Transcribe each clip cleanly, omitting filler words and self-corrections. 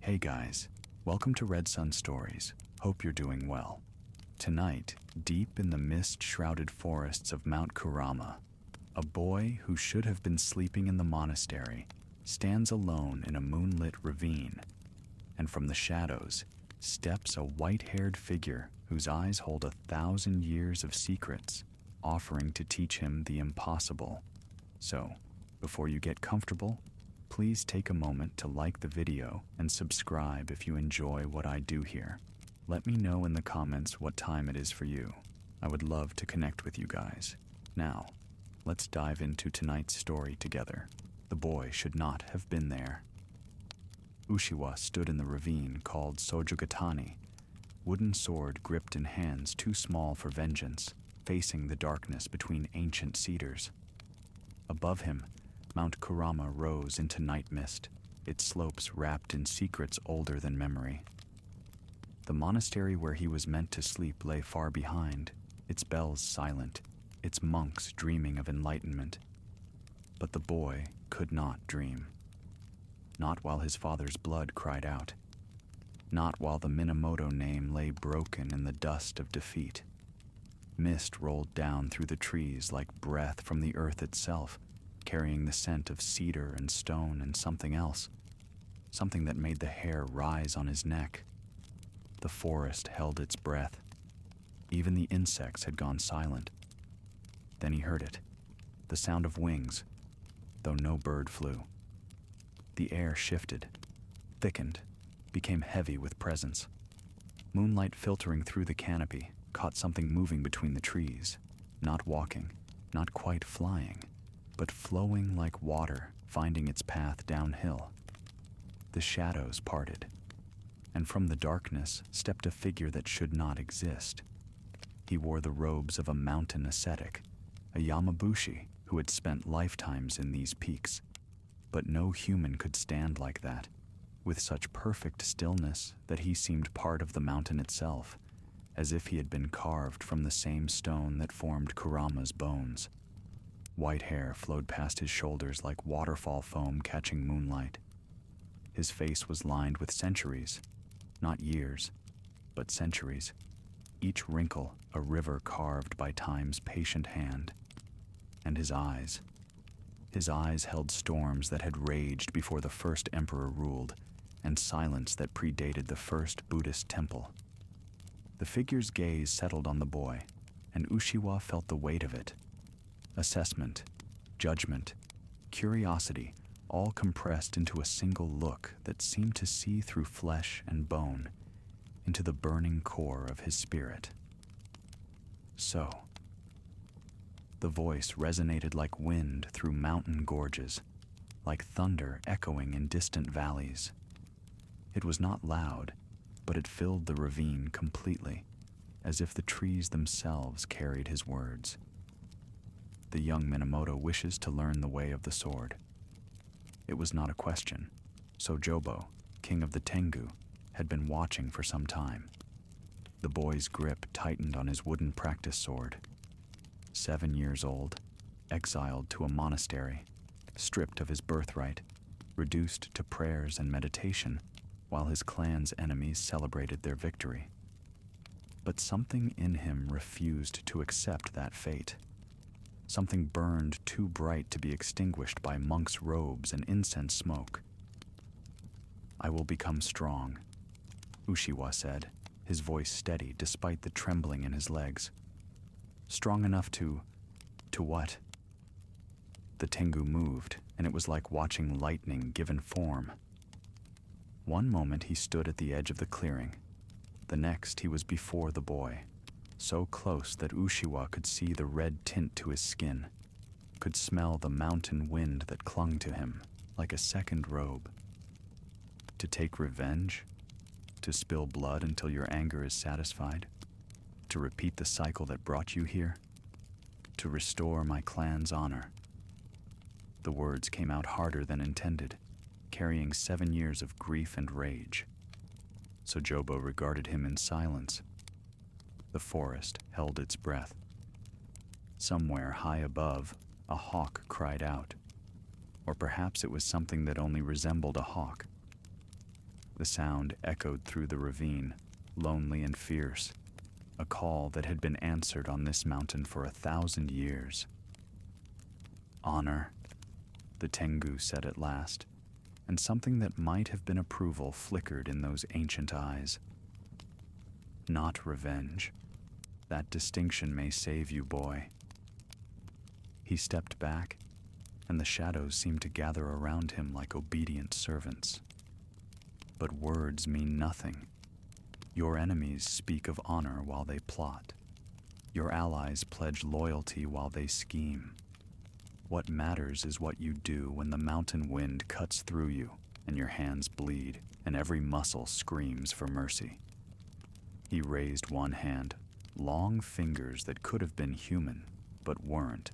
Hey guys, welcome to RedSunStories. Hope you're doing well. Tonight, deep in the mist-shrouded forests of Mount Kurama, a boy who should have been sleeping in the monastery stands alone in a moonlit ravine, and from the shadows steps a white-haired figure whose eyes hold 1,000 years of secrets, offering to teach him the impossible. So, before you get comfortable, please take a moment to like the video and subscribe if you enjoy what I do here. Let me know in the comments what time it is for you. I would love to connect with you guys. Now, let's dive into tonight's story together. The boy should not have been there. Ushiwa stood in the ravine called Sojugatani, wooden sword gripped in hands too small for vengeance, facing the darkness between ancient cedars. Above him, Mount Kurama rose into night mist, its slopes wrapped in secrets older than memory. The monastery where he was meant to sleep lay far behind, its bells silent, its monks dreaming of enlightenment. But the boy could not dream. Not while his father's blood cried out. Not while the Minamoto name lay broken in the dust of defeat. Mist rolled down through the trees like breath from the earth itself, carrying the scent of cedar and stone and something else, something that made the hair rise on his neck. The forest held its breath. Even the insects had gone silent. Then he heard it, the sound of wings, though no bird flew. The air shifted, thickened, became heavy with presence. Moonlight filtering through the canopy caught something moving between the trees, not walking, not quite flying, but flowing like water, finding its path downhill. The shadows parted, and from the darkness stepped a figure that should not exist. He wore the robes of a mountain ascetic, a Yamabushi who had spent lifetimes in these peaks. But no human could stand like that, with such perfect stillness that he seemed part of the mountain itself, as if he had been carved from the same stone that formed Kurama's bones. White hair flowed past his shoulders like waterfall foam catching moonlight. His face was lined with centuries, not years, but centuries, each wrinkle a river carved by time's patient hand. And his eyes held storms that had raged before the first emperor ruled, and silence that predated the first Buddhist temple. The figure's gaze settled on the boy, and Ushiwa felt the weight of it. Assessment, judgment, curiosity, all compressed into a single look that seemed to see through flesh and bone, into the burning core of his spirit. So, the voice resonated like wind through mountain gorges, like thunder echoing in distant valleys. It was not loud, but it filled the ravine completely, as if the trees themselves carried his words. The young Minamoto wishes to learn the way of the sword. It was not a question. Sojobo, king of the Tengu, had been watching for some time. The boy's grip tightened on his wooden practice sword. 7 years old, exiled to a monastery, stripped of his birthright, reduced to prayers and meditation, while his clan's enemies celebrated their victory. But something in him refused to accept that fate. Something burned too bright to be extinguished by monks' robes and incense smoke. "I will become strong," Ushiwa said, his voice steady despite the trembling in his legs. "Strong enough to what?" The Tengu moved, and it was like watching lightning given form. One moment he stood at the edge of the clearing. The next he was before the boy, so close that Ushiwa could see the red tint to his skin, could smell the mountain wind that clung to him like a second robe. To take revenge? To spill blood until your anger is satisfied? To repeat the cycle that brought you here? To restore my clan's honor? The words came out harder than intended, carrying 7 years of grief and rage. Sojobo regarded him in silence. The forest held its breath. Somewhere high above, a hawk cried out. Or perhaps it was something that only resembled a hawk. The sound echoed through the ravine, lonely and fierce, a call that had been answered on this mountain for 1,000 years. "Honor," the Tengu said at last, and something that might have been approval flickered in those ancient eyes. "Not revenge. That distinction may save you, boy." He stepped back, and the shadows seemed to gather around him like obedient servants. "But words mean nothing. Your enemies speak of honor while they plot. Your allies pledge loyalty while they scheme. What matters is what you do when the mountain wind cuts through you and your hands bleed and every muscle screams for mercy." He raised one hand, long fingers that could have been human, but weren't.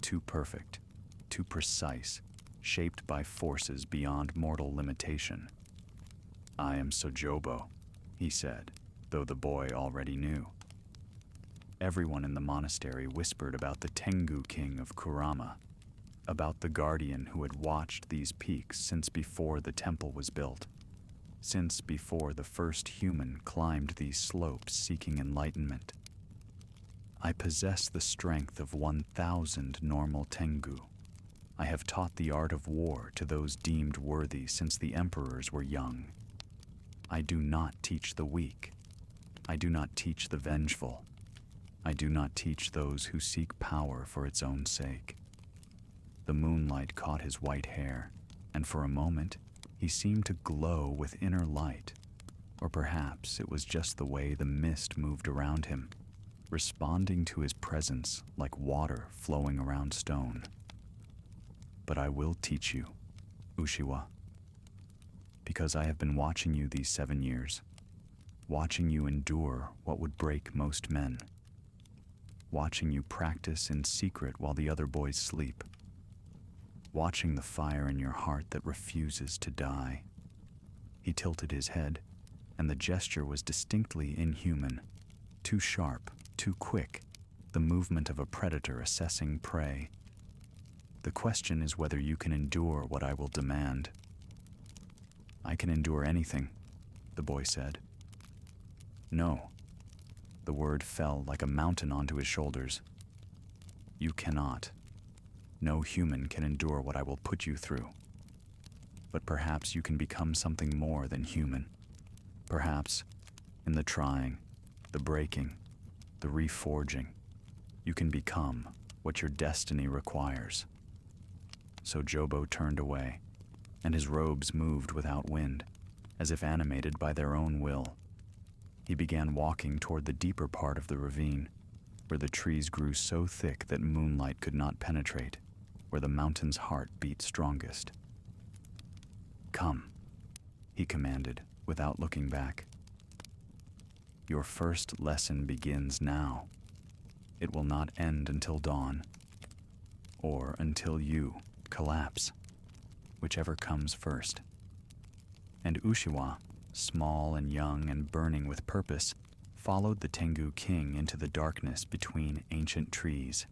Too perfect, too precise, shaped by forces beyond mortal limitation. "I am Sojobo," he said, though the boy already knew. Everyone in the monastery whispered about the Tengu king of Kurama, about the guardian who had watched these peaks since before the temple was built, since before the first human climbed these slopes seeking enlightenment. "I possess the strength of 1,000 normal Tengu. I have taught the art of war to those deemed worthy since the emperors were young. I do not teach the weak. I do not teach the vengeful. I do not teach those who seek power for its own sake." The moonlight caught his white hair, and for a moment he seemed to glow with inner light, or perhaps it was just the way the mist moved around him, responding to his presence like water flowing around stone. "But I will teach you, Ushiwa, because I have been watching you these 7 years, watching you endure what would break most men, watching you practice in secret while the other boys sleep, watching the fire in your heart that refuses to die." He tilted his head, and the gesture was distinctly inhuman, too sharp, too quick, the movement of a predator assessing prey. "The question is whether you can endure what I will demand." "I can endure anything," the boy said. "No." The word fell like a mountain onto his shoulders. "You cannot. No human can endure what I will put you through. But perhaps you can become something more than human. Perhaps, in the trying, the breaking, the reforging, you can become what your destiny requires." So Jobo turned away, and his robes moved without wind, as if animated by their own will. He began walking toward the deeper part of the ravine, where the trees grew so thick that moonlight could not penetrate, where the mountain's heart beat strongest. "Come," he commanded, without looking back. "Your first lesson begins now. It will not end until dawn, or until you collapse, whichever comes first." And Ushiwa, small and young and burning with purpose, followed the Tengu king into the darkness between ancient trees.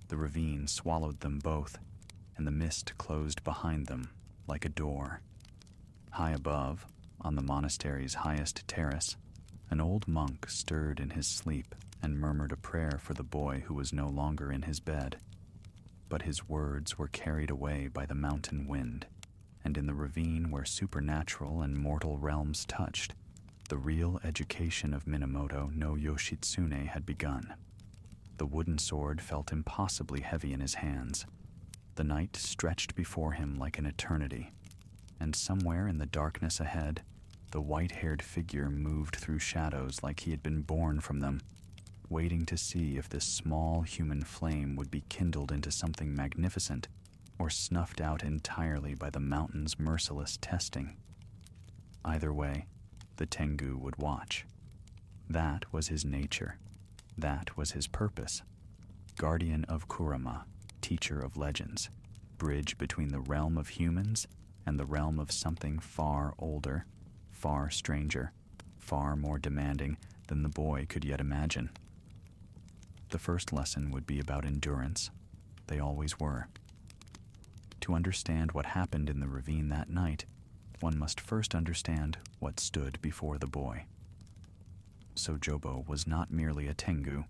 The ravine swallowed them both, and the mist closed behind them like a door. High above, on the monastery's highest terrace, an old monk stirred in his sleep and murmured a prayer for the boy who was no longer in his bed. But his words were carried away by the mountain wind, and in the ravine where supernatural and mortal realms touched, the real education of Minamoto no Yoshitsune had begun. The wooden sword felt impossibly heavy in his hands. The night stretched before him like an eternity, and somewhere in the darkness ahead, the white-haired figure moved through shadows like he had been born from them, waiting to see if this small human flame would be kindled into something magnificent or snuffed out entirely by the mountain's merciless testing. Either way, the Tengu would watch. That was his nature. That was his purpose. Guardian of Kurama, teacher of legends, bridge between the realm of humans and the realm of something far older, far stranger, far more demanding than the boy could yet imagine. The first lesson would be about endurance. They always were. To understand what happened in the ravine that night, one must first understand what stood before the boy. Sojobo was not merely a Tengu.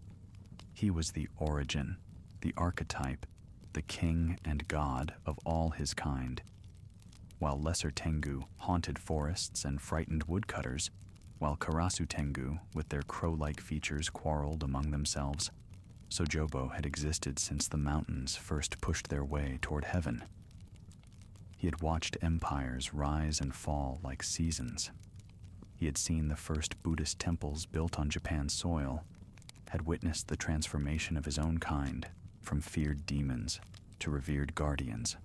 He was the origin, the archetype, the king and god of all his kind. While lesser Tengu haunted forests and frightened woodcutters, while Karasu Tengu, with their crow-like features, quarreled among themselves, Sojobo had existed since the mountains first pushed their way toward heaven. He had watched empires rise and fall like seasons. He had seen the first Buddhist temples built on Japan's soil, had witnessed the transformation of his own kind from feared demons to revered guardians.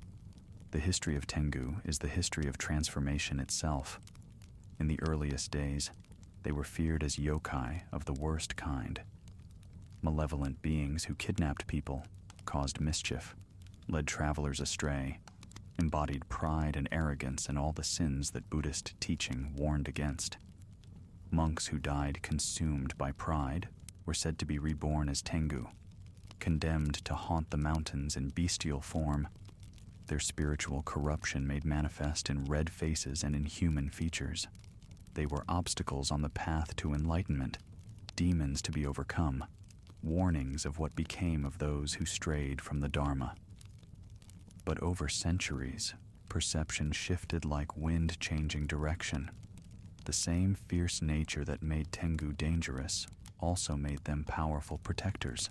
The history of Tengu is the history of transformation itself. In the earliest days, they were feared as yokai of the worst kind. Malevolent beings who kidnapped people, caused mischief, led travelers astray, embodied pride and arrogance and all the sins that Buddhist teaching warned against. Monks who died consumed by pride were said to be reborn as Tengu, condemned to haunt the mountains in bestial form, their spiritual corruption made manifest in red faces and inhuman features. They were obstacles on the path to enlightenment, demons to be overcome, warnings of what became of those who strayed from the Dharma. But over centuries, perception shifted like wind changing direction. The same fierce nature that made Tengu dangerous also made them powerful protectors.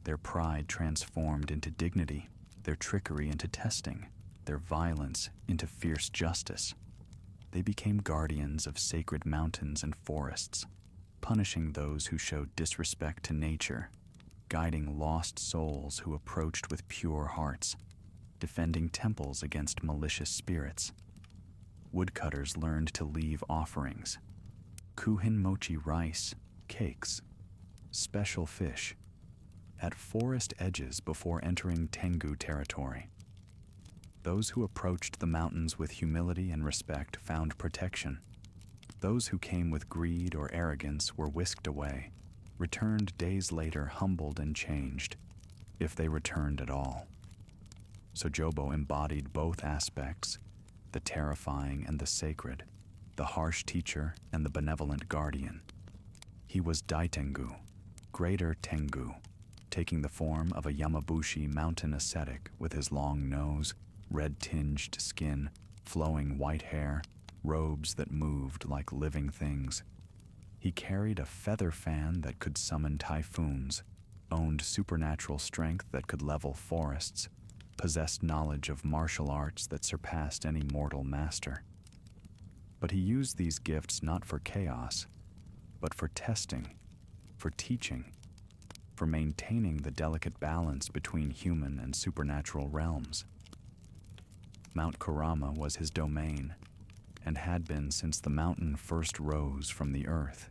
Their pride transformed into dignity, their trickery into testing, their violence into fierce justice. They became guardians of sacred mountains and forests, punishing those who showed disrespect to nature, guiding lost souls who approached with pure hearts, defending temples against malicious spirits. Woodcutters learned to leave offerings, kuhin mochi rice, cakes, special fish, at forest edges before entering Tengu territory. Those who approached the mountains with humility and respect found protection. Those who came with greed or arrogance were whisked away, returned days later humbled and changed, if they returned at all. Sojobo embodied both aspects, the terrifying and the sacred, the harsh teacher and the benevolent guardian. He was Daitengu, greater Tengu, taking the form of a Yamabushi mountain ascetic with his long nose, red-tinged skin, flowing white hair, robes that moved like living things. He carried a feather fan that could summon typhoons, owned supernatural strength that could level forests, possessed knowledge of martial arts that surpassed any mortal master. But he used these gifts not for chaos, but for testing, for teaching, for maintaining the delicate balance between human and supernatural realms. Mount Kurama was his domain, and had been since the mountain first rose from the earth.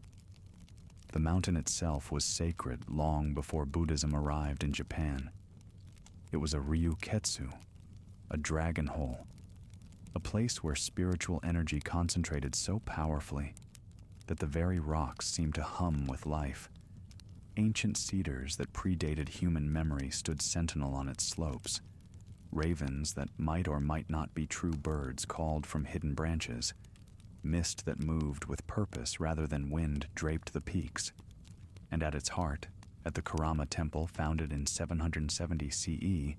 The mountain itself was sacred long before Buddhism arrived in Japan. It was a ryuketsu, a dragon hole, a place where spiritual energy concentrated so powerfully that the very rocks seemed to hum with life. Ancient cedars that predated human memory stood sentinel on its slopes. Ravens that might or might not be true birds called from hidden branches. Mist that moved with purpose rather than wind draped the peaks. And at its heart, at the Kurama Temple founded in 770 CE,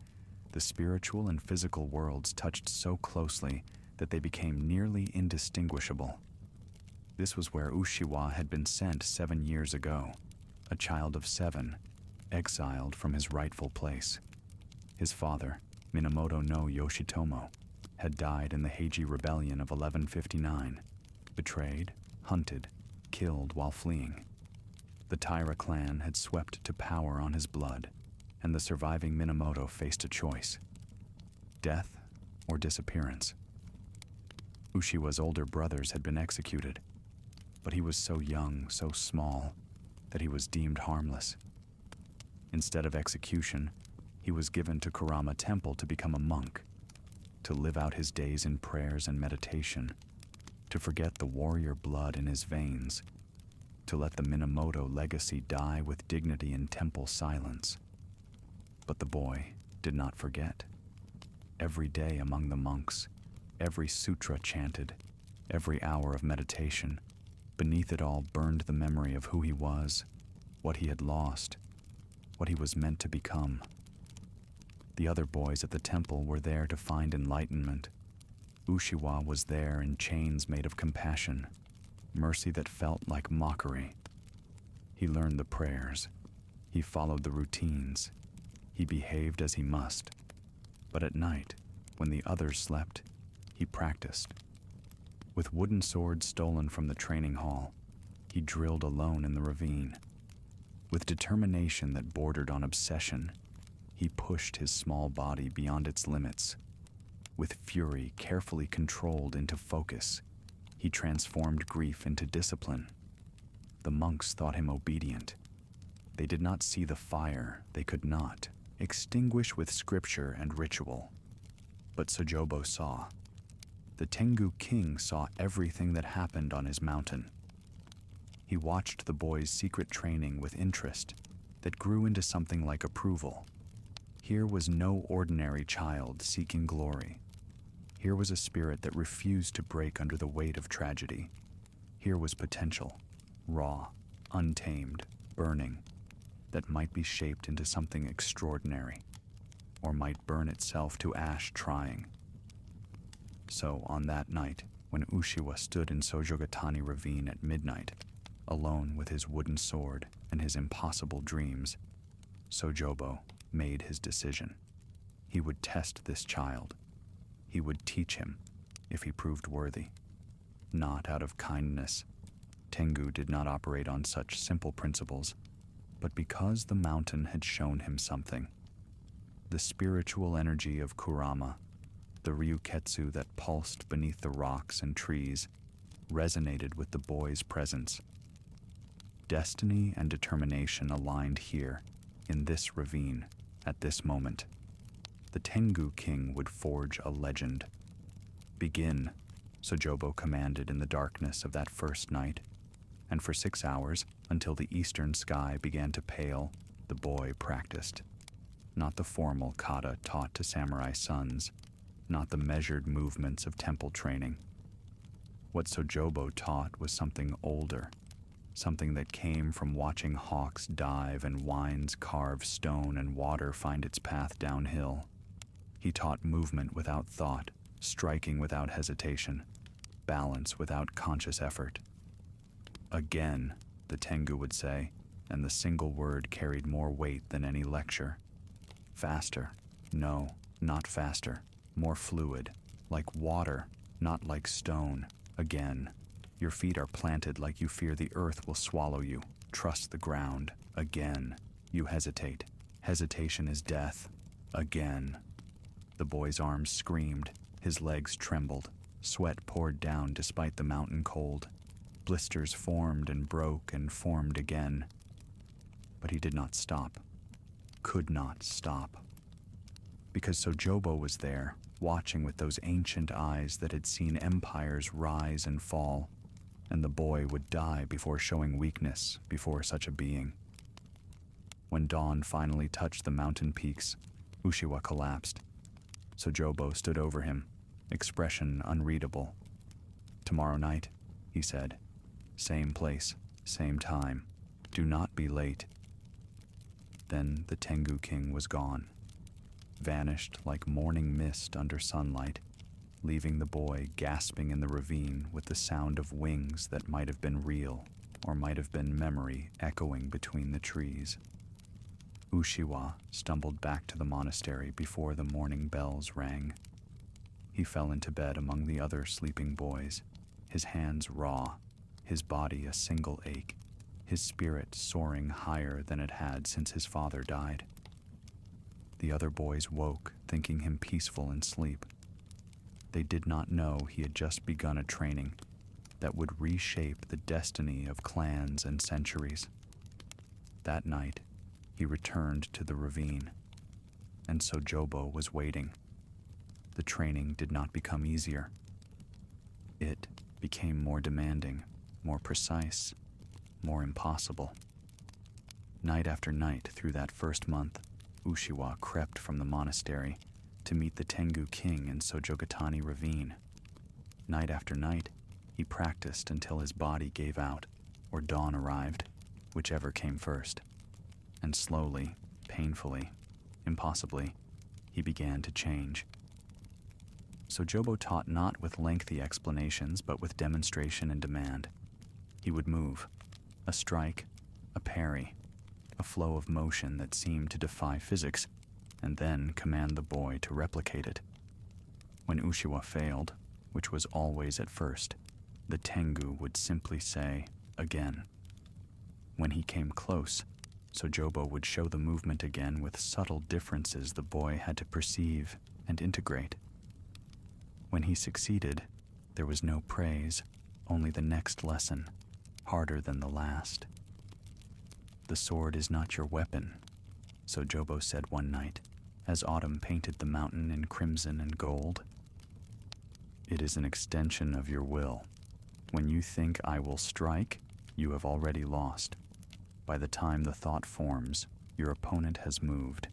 the spiritual and physical worlds touched so closely that they became nearly indistinguishable. This was where Ushiwa had been sent 7 years ago, a child of 7, exiled from his rightful place. His father, Minamoto no Yoshitomo, had died in the Heiji Rebellion of 1159, betrayed, hunted, killed while fleeing. The Taira clan had swept to power on his blood, and the surviving Minamoto faced a choice: death or disappearance. Ushiwa's older brothers had been executed, but he was so young, so small, that he was deemed harmless. Instead of execution, he was given to Kurama Temple to become a monk, to live out his days in prayers and meditation, to forget the warrior blood in his veins, to let the Minamoto legacy die with dignity in temple silence. But the boy did not forget. Every day among the monks, every sutra chanted, Every hour of meditation, beneath it all burned the memory of who he was, what he had lost, what he was meant to become. The other boys at the temple were there to find enlightenment. Uchiwa was there in chains made of compassion, mercy that felt like mockery. He learned the prayers. He followed the routines. He behaved as he must. But at night, when the others slept, he practiced. With wooden swords stolen from the training hall, he drilled alone in the ravine. With determination that bordered on obsession, he pushed his small body beyond its limits. With fury carefully controlled into focus, he transformed grief into discipline. The monks thought him obedient. They did not see the fire they could not extinguish with scripture and ritual. But Sojobo saw. The Tengu king saw everything that happened on his mountain. He watched the boys' secret training with interest that grew into something like approval. Here was no ordinary child seeking glory. Here was a spirit that refused to break under the weight of tragedy. Here was potential, raw, untamed, burning, that might be shaped into something extraordinary, or might burn itself to ash trying. So on that night, when Uchiwa stood in Sojogatani Ravine at midnight, alone with his wooden sword and his impossible dreams, Sojobo made his decision. He would test this child. He would teach him, if he proved worthy. Not out of kindness. Tengu did not operate on such simple principles, but because the mountain had shown him something. The spiritual energy of Kurama, the Ryuketsu that pulsed beneath the rocks and trees, resonated with the boy's presence. Destiny and determination aligned here, in this ravine, at this moment. The Tengu king would forge a legend. Begin, Sojobo commanded in the darkness of that first night, and for 6 hours, until the eastern sky began to pale, the boy practiced. Not the formal kata taught to samurai sons, not the measured movements of temple training. What Sojobo taught was something older, something that came from watching hawks dive and winds carve stone and water find its path downhill. He taught movement without thought, striking without hesitation, balance without conscious effort. Again, the Tengu would say, and the single word carried more weight than any lecture. Faster. No, not faster. More fluid. Like water, not like stone. Again. Your feet are planted like you fear the earth will swallow you. Trust the ground. Again. You hesitate. Hesitation is death. Again. The boy's arms screamed. His legs trembled. Sweat poured down despite the mountain cold. Blisters formed and broke and formed again. But he did not stop. Could not stop. Because Sojobo was there, watching with those ancient eyes that had seen empires rise and fall, and the boy would die before showing weakness before such a being. When dawn finally touched the mountain peaks, Uchiwa collapsed. Sojobo stood over him, expression unreadable. "Tomorrow night," he said. "Same place, same time. Do not be late." Then the Tengu king was gone, vanished like morning mist under sunlight, leaving the boy gasping in the ravine with the sound of wings that might have been real or might have been memory echoing between the trees. Uchiwa stumbled back to the monastery before the morning bells rang. He fell into bed among the other sleeping boys, his hands raw, his body a single ache, his spirit soaring higher than it had since his father died. The other boys woke, thinking him peaceful in sleep. They did not know he had just begun a training that would reshape the destiny of clans and centuries. That night, he returned to the ravine, and Sojobo was waiting. The training did not become easier. It became more demanding, more precise, more impossible. Night after night through that first month, Uchiwa crept from the monastery to meet the Tengu king in Sojogatani Ravine. Night after night, He practiced until his body gave out, or dawn arrived, whichever came first. And slowly, painfully, impossibly, he began to change. So Jobo taught not with lengthy explanations, but with demonstration and demand. He would move, a strike, a parry, a flow of motion that seemed to defy physics, and then command the boy to replicate it. When Uchiwa failed, which was always at first, the Tengu would simply say, again. When he came close, Sojobo would show the movement again with subtle differences the boy had to perceive and integrate. When he succeeded, there was no praise, only the next lesson, harder than the last. "The sword is not your weapon," Sojobo said one night, as autumn painted the mountain in crimson and gold. "It is an extension of your will. When you think I will strike, you have already lost. By the time the thought forms, your opponent has moved.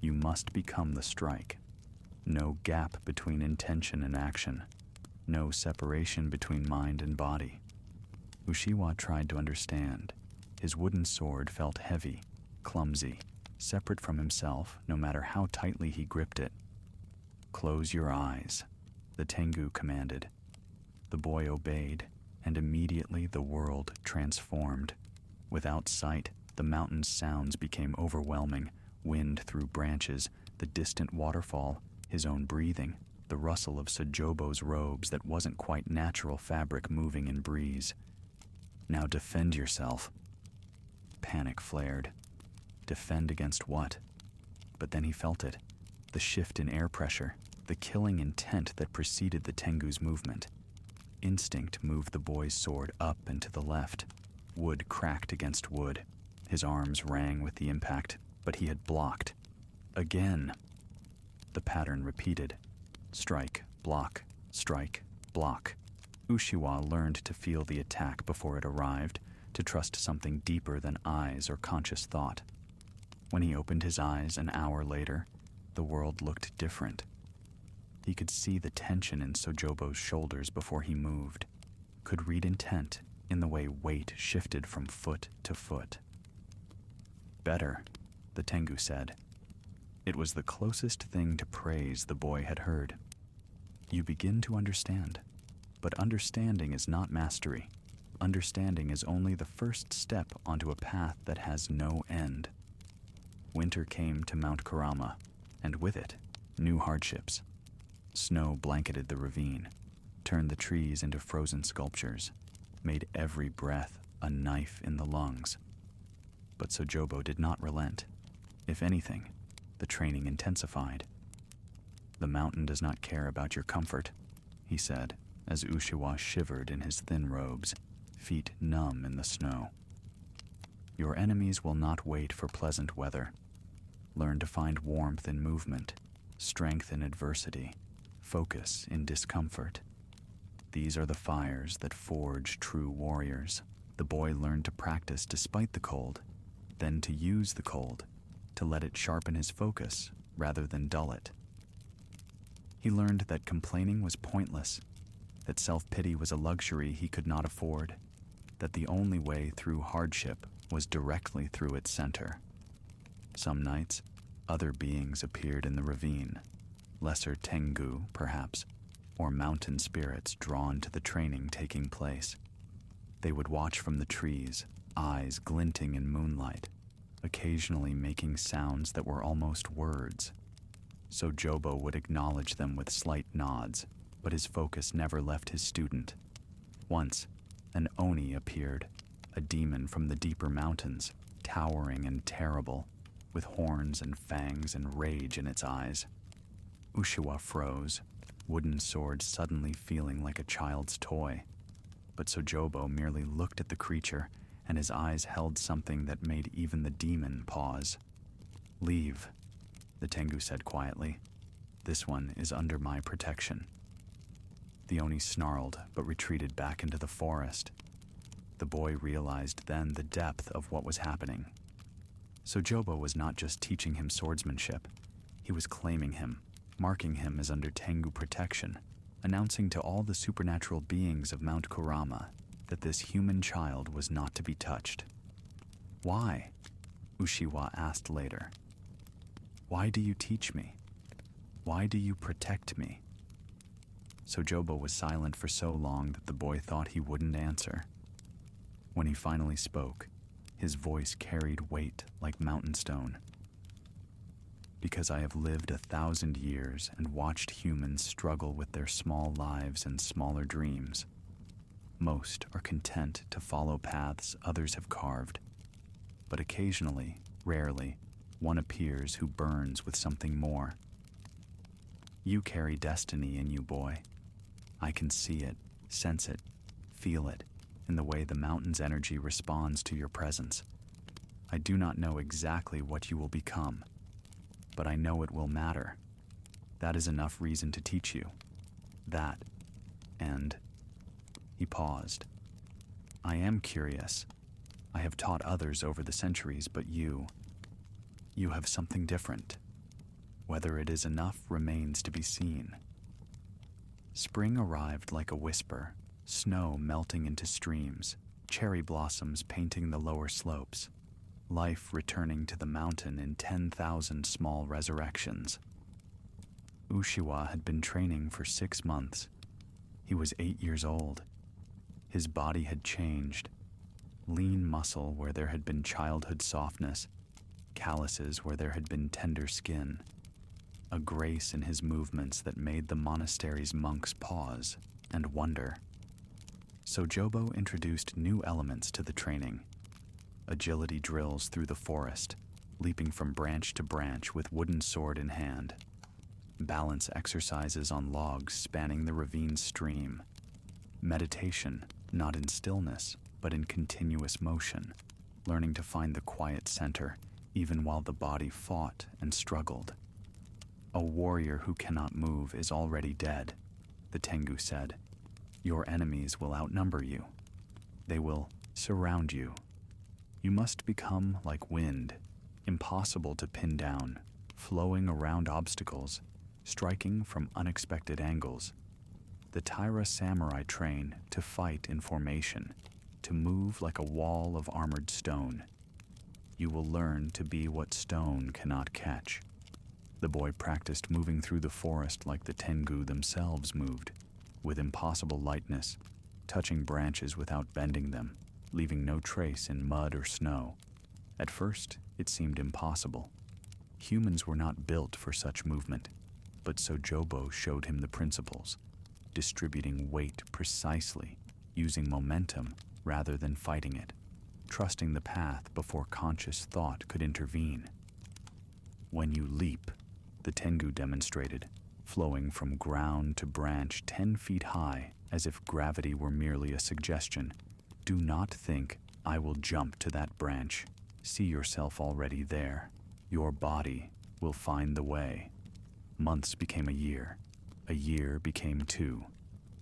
You must become the strike. No gap between intention and action. No separation between mind and body." Uchiwa tried to understand. His wooden sword felt heavy, clumsy, separate from himself no matter how tightly he gripped it. "Close your eyes," the Tengu commanded. The boy obeyed, and immediately the world transformed. Without sight, the mountain's sounds became overwhelming, wind through branches, the distant waterfall, his own breathing, the rustle of Sojobo's robes that wasn't quite natural fabric moving in breeze. "Now defend yourself." Panic flared. Defend against what? But then he felt it, the shift in air pressure, the killing intent that preceded the Tengu's movement. Instinct moved the boy's sword up and to the left. Wood cracked against wood. His arms rang with the impact, but he had blocked. Again. The pattern repeated. Strike, block, strike, block. Uchiwa learned to feel the attack before it arrived, to trust something deeper than eyes or conscious thought. When he opened his eyes an hour later, the world looked different. He could see the tension in Sojobo's shoulders before he moved, could read intent in the way weight shifted from foot to foot. "Better," the Tengu said. It was the closest thing to praise the boy had heard. "You begin to understand. But understanding is not mastery. Understanding is only the first step onto a path that has no end." Winter came to Mount Kurama, and with it, new hardships. Snow blanketed the ravine, turned the trees into frozen sculptures, made every breath a knife in the lungs. But Sojobo did not relent. If anything, the training intensified. "The mountain does not care about your comfort," he said, as Uchiwa shivered in his thin robes, feet numb in the snow. "Your enemies will not wait for pleasant weather. Learn to find warmth in movement, strength in adversity, focus in discomfort. These are the fires that forge true warriors." The boy learned to practice despite the cold, then to use the cold, to let it sharpen his focus rather than dull it. He learned that complaining was pointless, that self-pity was a luxury he could not afford, that the only way through hardship was directly through its center. Some nights, other beings appeared in the ravine, lesser Tengu, perhaps, or mountain spirits drawn to the training taking place. They would watch from the trees, eyes glinting in moonlight, occasionally making sounds that were almost words. Sojobo would acknowledge them with slight nods, but his focus never left his student. Once, an Oni appeared, a demon from the deeper mountains, towering and terrible, with horns and fangs and rage in its eyes. Uchiwa froze, wooden sword suddenly feeling like a child's toy. But Sojobo merely looked at the creature, and his eyes held something that made even the demon pause. "Leave," the Tengu said quietly. "This one is under my protection." The Oni snarled, but retreated back into the forest. The boy realized then the depth of what was happening. Sojobo was not just teaching him swordsmanship. He was claiming him, marking him as under Tengu protection, announcing to all the supernatural beings of Mount Kurama that this human child was not to be touched. "Why?" Uchiwa asked later. "Why do you teach me? Why do you protect me?" Sojobo was silent for so long that the boy thought he wouldn't answer. When he finally spoke, his voice carried weight like mountain stone. "Because I have lived 1,000 years and watched humans struggle with their small lives and smaller dreams. Most are content to follow paths others have carved, but occasionally, rarely, one appears who burns with something more. You carry destiny in you, boy. I can see it, sense it, feel it, in the way the mountain's energy responds to your presence. I do not know exactly what you will become, but I know it will matter. That is enough reason to teach you. That, and..." He paused. "I am curious. I have taught others over the centuries, but you have something different. Whether it is enough remains to be seen." Spring arrived like a whisper, snow melting into streams, cherry blossoms painting the lower slopes, life returning to the mountain in 10,000 small resurrections. Uchiwa had been training for 6 months. He was 8 years old. His body had changed. Lean muscle where there had been childhood softness, calluses where there had been tender skin, a grace in his movements that made the monastery's monks pause and wonder. Sojobo introduced new elements to the training. Agility drills through the forest, leaping from branch to branch with wooden sword in hand. Balance exercises on logs spanning the ravine stream. Meditation, not in stillness, but in continuous motion, learning to find the quiet center, even while the body fought and struggled. "A warrior who cannot move is already dead," the Tengu said. "Your enemies will outnumber you. They will surround you. You must become like wind, impossible to pin down, flowing around obstacles, striking from unexpected angles. The Taira samurai train to fight in formation, to move like a wall of armored stone. You will learn to be what stone cannot catch." The boy practiced moving through the forest like the Tengu themselves moved, with impossible lightness, touching branches without bending them, leaving no trace in mud or snow. At first, it seemed impossible. Humans were not built for such movement, but Sojobo showed him the principles, distributing weight precisely, using momentum rather than fighting it, trusting the path before conscious thought could intervene. "When you leap," the Tengu demonstrated, flowing from ground to branch 10 feet high as if gravity were merely a suggestion. "Do not think, I will jump to that branch. See yourself already there. Your body will find the way." Months became a year became 2.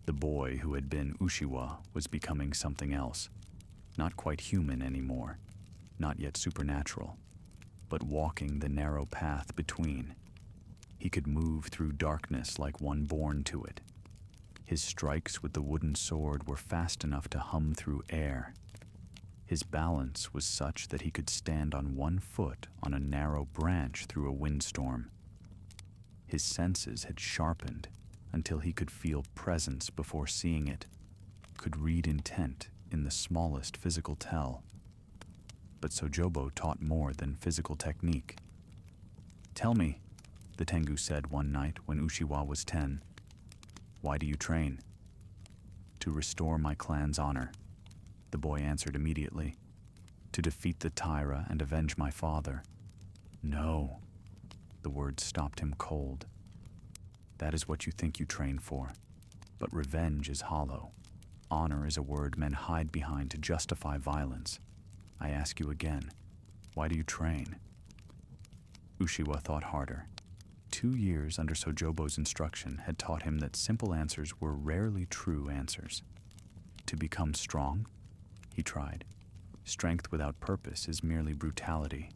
The boy who had been Uchiwa was becoming something else. Not quite human anymore, not yet supernatural, but walking the narrow path between. He could move through darkness like one born to it. His strikes with the wooden sword were fast enough to hum through air. His balance was such that he could stand on one foot on a narrow branch through a windstorm. His senses had sharpened until he could feel presence before seeing it, could read intent in the smallest physical tell. But Sojobo taught more than physical technique. "Tell me," the Tengu said one night when Uchiwa was 10, "why do you train?" "To restore my clan's honor," the boy answered immediately. "To defeat the Taira and avenge my father." "No," the words stopped him cold. "That is what you think you train for. But revenge is hollow. Honor is a word men hide behind to justify violence. I ask you again, why do you train?" Uchiwa thought harder. 2 years under Sojobo's instruction had taught him that simple answers were rarely true answers. "To become strong?" he tried. "Strength without purpose is merely brutality."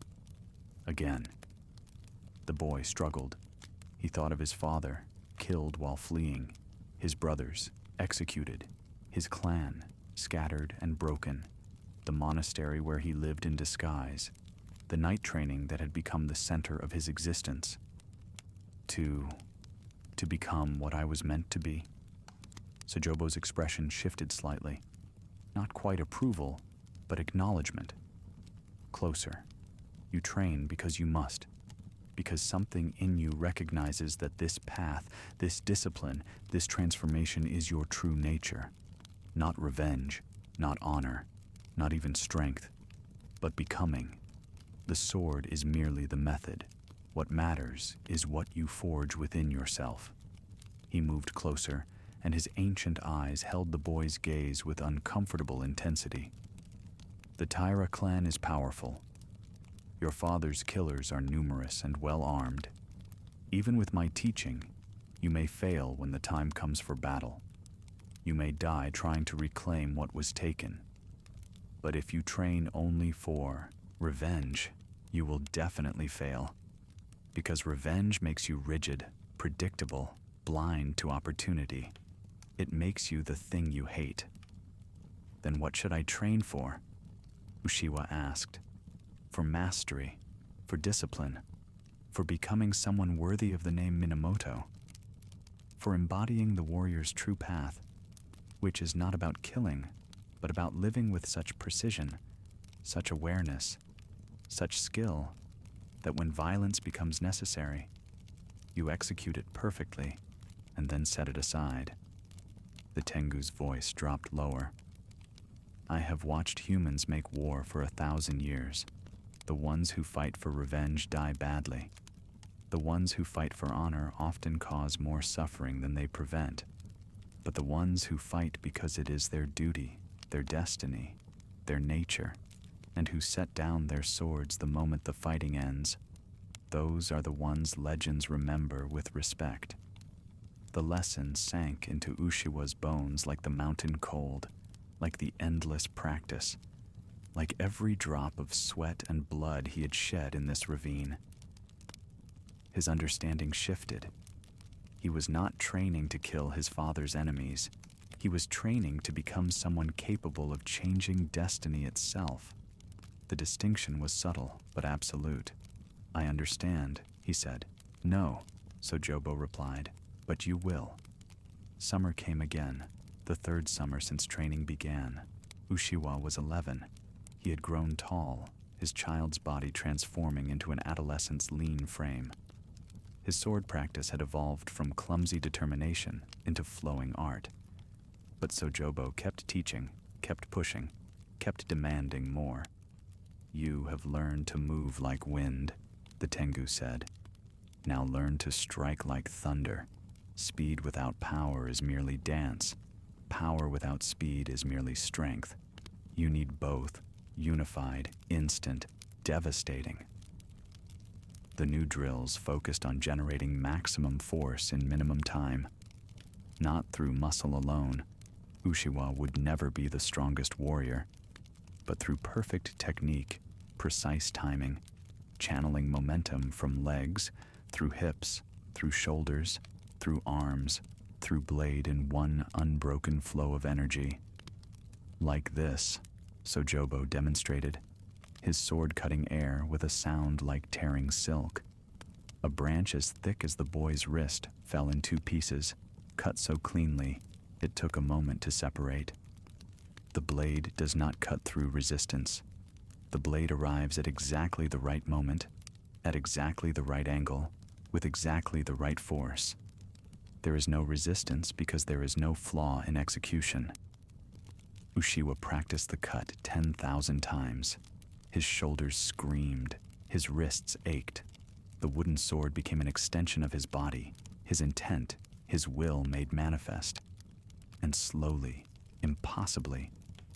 Again. The boy struggled. He thought of his father, killed while fleeing. His brothers executed, his clan scattered and broken, the monastery where he lived in disguise, the night training that had become the center of his existence. To become what I was meant to be. Sojobo's expression shifted slightly. Not quite approval, but acknowledgement. Closer. You train because you must. Because something in you recognizes that this path, this discipline, this transformation is your true nature. Not revenge, not honor, not even strength, but becoming. The sword is merely the method. What matters is what you forge within yourself. He moved closer, and his ancient eyes held the boy's gaze with uncomfortable intensity. The Tyra clan is powerful. Your father's killers are numerous and well-armed. Even with my teaching, you may fail when the time comes for battle. You may die trying to reclaim what was taken. But if you train only for revenge, you will definitely fail. Because revenge makes you rigid, predictable, blind to opportunity. It makes you the thing you hate. Then what should I train for? Uchiwa asked. For mastery, for discipline, for becoming someone worthy of the name Minamoto, for embodying the warrior's true path, which is not about killing, but about living with such precision, such awareness, such skill, that when violence becomes necessary, you execute it perfectly and then set it aside. The Tengu's voice dropped lower. I have watched humans make war for 1,000 years. The ones who fight for revenge die badly. The ones who fight for honor often cause more suffering than they prevent. But the ones who fight because it is their duty, their destiny, their nature, and who set down their swords the moment the fighting ends, those are the ones legends remember with respect. The lesson sank into Uchiwa's bones like the mountain cold, like the endless practice, like every drop of sweat and blood he had shed in this ravine. His understanding shifted. He was not training to kill his father's enemies. He was training to become someone capable of changing destiny itself. The distinction was subtle, but absolute. I understand, he said. No, Sojobo replied, but you will. Summer came again, the third summer since training began. Uchiwa was 11. He had grown tall, his child's body transforming into an adolescent's lean frame. His sword practice had evolved from clumsy determination into flowing art. But Sojobo kept teaching, kept pushing, kept demanding more. You have learned to move like wind, the Tengu said. Now learn to strike like thunder. Speed without power is merely dance. Power without speed is merely strength. You need both, unified, instant, devastating. The new drills focused on generating maximum force in minimum time. Not through muscle alone. Uchiwa would never be the strongest warrior, but through perfect technique, precise timing, channeling momentum from legs, through hips, through shoulders, through arms, through blade in one unbroken flow of energy. Like this, Sojobo demonstrated, his sword cutting air with a sound like tearing silk. A branch as thick as the boy's wrist fell in 2 pieces, cut so cleanly it took a moment to separate. The blade does not cut through resistance. The blade arrives at exactly the right moment, at exactly the right angle, with exactly the right force. There is no resistance because there is no flaw in execution. Uchiwa practiced the cut 10,000 times. His shoulders screamed, his wrists ached. The wooden sword became an extension of his body, his intent, his will made manifest. And slowly, impossibly,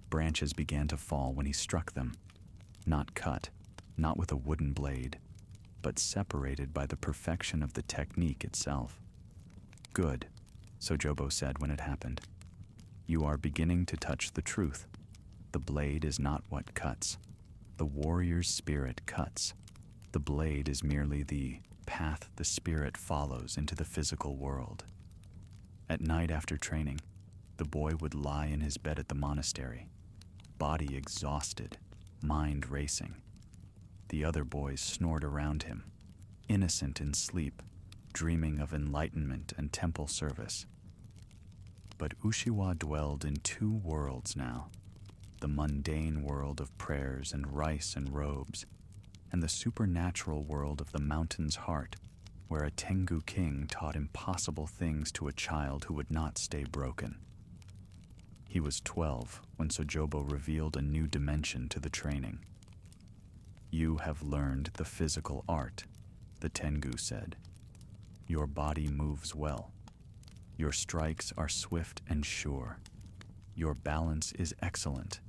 branches began to fall when he struck them. Not cut, not with a wooden blade, but separated by the perfection of the technique itself. Good, Sojobo said when it happened. You are beginning to touch the truth. The blade is not what cuts. The warrior's spirit cuts. The blade is merely the path the spirit follows into the physical world. At night after training, the boy would lie in his bed at the monastery, body exhausted, mind racing. The other boys snored around him, innocent in sleep, dreaming of enlightenment and temple service. But Ushiwa dwelled in two worlds now, the mundane world of prayers and rice and robes, and the supernatural world of the mountain's heart, where a Tengu king taught impossible things to a child who would not stay broken. He was 12 when Sojobo revealed a new dimension to the training. "You have learned the physical art," the Tengu said. "Your body moves well. Your strikes are swift and sure. Your balance is excellent.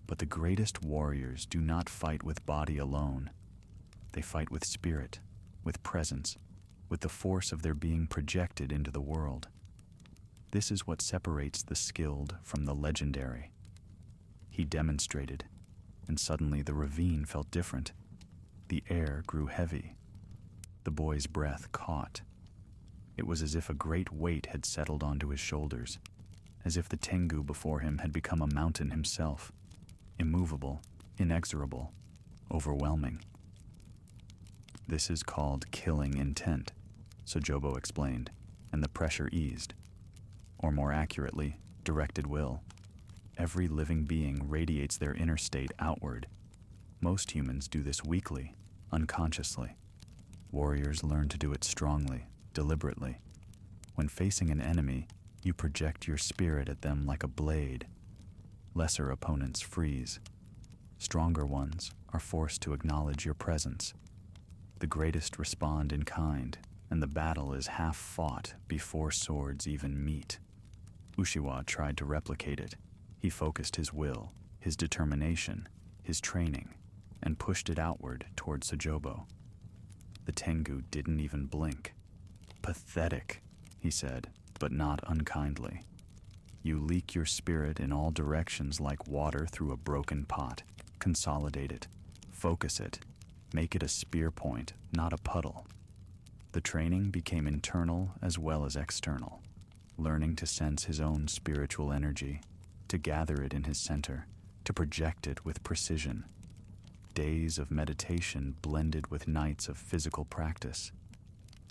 But the greatest warriors do not fight with body alone. They fight with spirit, with presence, with the force of their being projected into the world. This is what separates the skilled from the legendary." He demonstrated, and suddenly the ravine felt different. The air grew heavy. The boy's breath caught. It was as if a great weight had settled onto his shoulders, as if the Tengu before him had become a mountain himself, immovable, inexorable, overwhelming. "This is called killing intent," Sojobo explained, and the pressure eased. Or more accurately, directed will. Every living being radiates their inner state outward. Most humans do this weakly, unconsciously. Warriors learn to do it strongly, deliberately. When facing an enemy, you project your spirit at them like a blade. Lesser opponents freeze. Stronger ones are forced to acknowledge your presence. The greatest respond in kind, and the battle is half fought before swords even meet. Ushiwa tried to replicate it. He focused his will, his determination, his training, and pushed it outward toward Sojobo. The Tengu didn't even blink. "Pathetic," he said, but not unkindly. "You leak your spirit in all directions like water through a broken pot. Consolidate it, focus it, make it a spear point, not a puddle." The training became internal as well as external, learning to sense his own spiritual energy, to gather it in his center, to project it with precision. Days of meditation blended with nights of physical practice.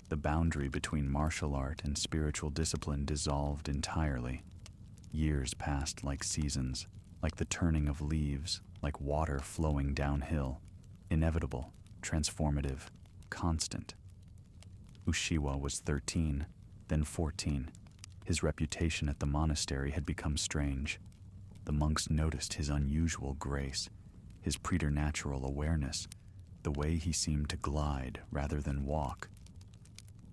The boundary between martial art and spiritual discipline dissolved entirely. Years passed like seasons, like the turning of leaves, like water flowing downhill, inevitable, transformative, constant. Ushiwa was 13, then 14. His reputation at the monastery had become strange. The monks noticed his unusual grace, his preternatural awareness, the way he seemed to glide rather than walk.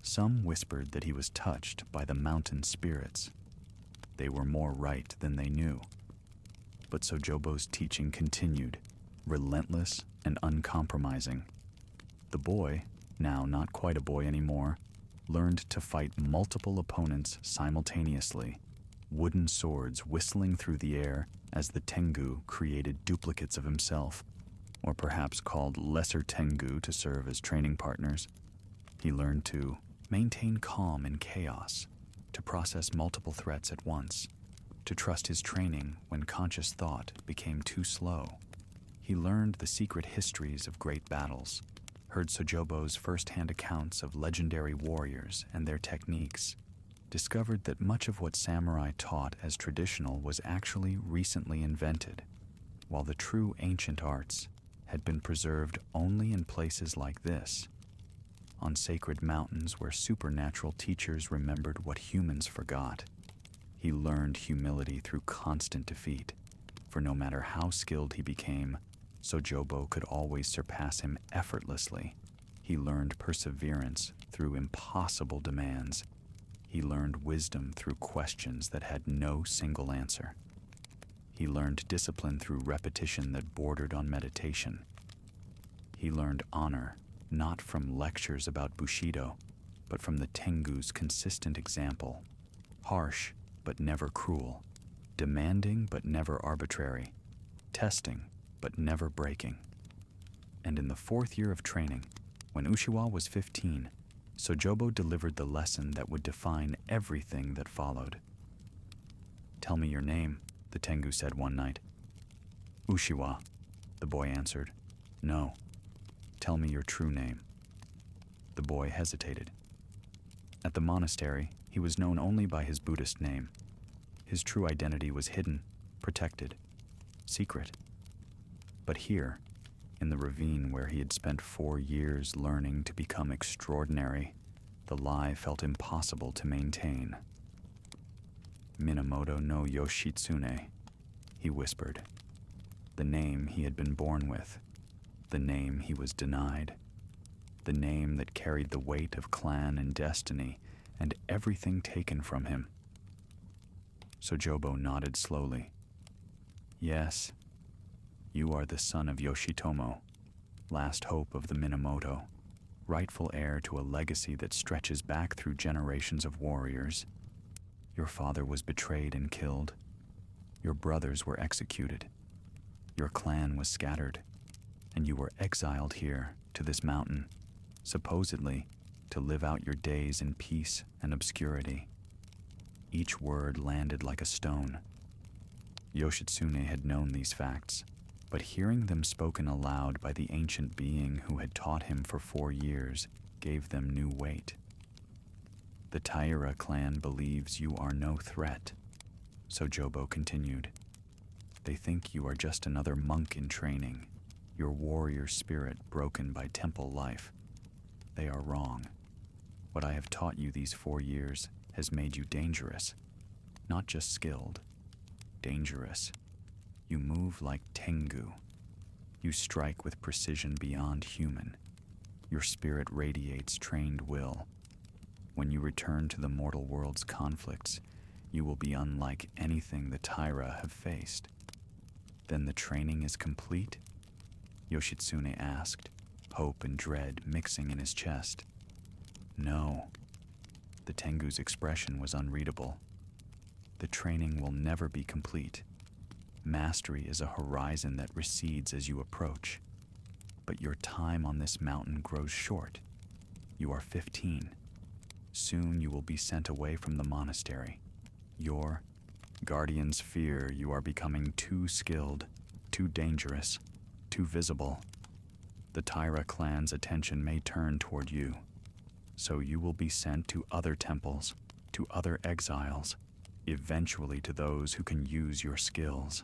Some whispered that he was touched by the mountain spirits. They were more right than they knew. But Sojobo's teaching continued, relentless and uncompromising. The boy, now not quite a boy anymore, learned to fight multiple opponents simultaneously, wooden swords whistling through the air as the Tengu created duplicates of himself, or perhaps called lesser Tengu to serve as training partners. He learned to maintain calm in chaos, to process multiple threats at once, to trust his training when conscious thought became too slow. He learned the secret histories of great battles, heard Sojobo's first-hand accounts of legendary warriors and their techniques, discovered that much of what samurai taught as traditional was actually recently invented, while the true ancient arts had been preserved only in places like this, on sacred mountains where supernatural teachers remembered what humans forgot. He learned humility through constant defeat, for no matter how skilled he became, Sojobo could always surpass him effortlessly. He learned perseverance through impossible demands. He learned wisdom through questions that had no single answer. He learned discipline through repetition that bordered on meditation. He learned honor, not from lectures about Bushido, but from the Tengu's consistent example. Harsh, but never cruel. Demanding, but never arbitrary. Testing, but never breaking. And in the 4th year of training, when Ushiwa was 15, Sojobo delivered the lesson that would define everything that followed. "Tell me your name," the Tengu said one night. "Ushiwa," the boy answered. "No, tell me your true name." The boy hesitated. At the monastery, he was known only by his Buddhist name. His true identity was hidden, protected, secret. But here, in the ravine where he had spent 4 years learning to become extraordinary, the lie felt impossible to maintain. "Minamoto no Yoshitsune," he whispered. The name he had been born with, the name he was denied, the name that carried the weight of clan and destiny and everything taken from him. Sojobo nodded slowly. "Yes, you are the son of Yoshitomo, last hope of the Minamoto, rightful heir to a legacy that stretches back through generations of warriors. Your father was betrayed and killed. Your brothers were executed. Your clan was scattered, and you were exiled here to this mountain, supposedly to live out your days in peace and obscurity." Each word landed like a stone. Yoshitsune had known these facts, but hearing them spoken aloud by the ancient being who had taught him for 4 years gave them new weight. "The Taira clan believes you are no threat," Sojobo continued. "They think you are just another monk in training, your warrior spirit broken by temple life. They are wrong. What I have taught you these 4 years has made you dangerous, not just skilled, dangerous. You move like Tengu. You strike with precision beyond human. Your spirit radiates trained will. When you return to the mortal world's conflicts, you will be unlike anything the Taira have faced." "Then the training is complete?" Yoshitsune asked, hope and dread mixing in his chest. "No." The Tengu's expression was unreadable. "The training will never be complete. Mastery is a horizon that recedes as you approach. But your time on this mountain grows short. You are 15. Soon you will be sent away from the monastery. Your guardians fear you are becoming too skilled, too dangerous, too visible. The Taira clan's attention may turn toward you. So you will be sent to other temples, to other exiles, eventually to those who can use your skills."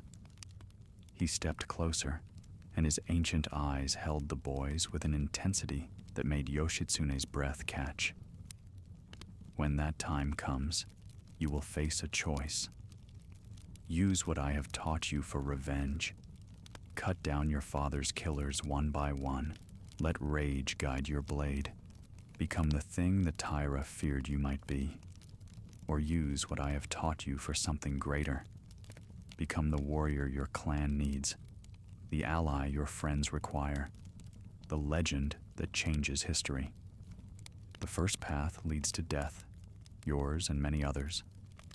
He stepped closer, and his ancient eyes held the boy's with an intensity that made Yoshitsune's breath catch. "When that time comes, you will face a choice. Use what I have taught you for revenge. Cut down your father's killers one by one. Let rage guide your blade. Become the thing the Taira feared you might be. Or use what I have taught you for something greater. Become the warrior your clan needs, the ally your friends require, the legend that changes history. The first path leads to death, yours and many others,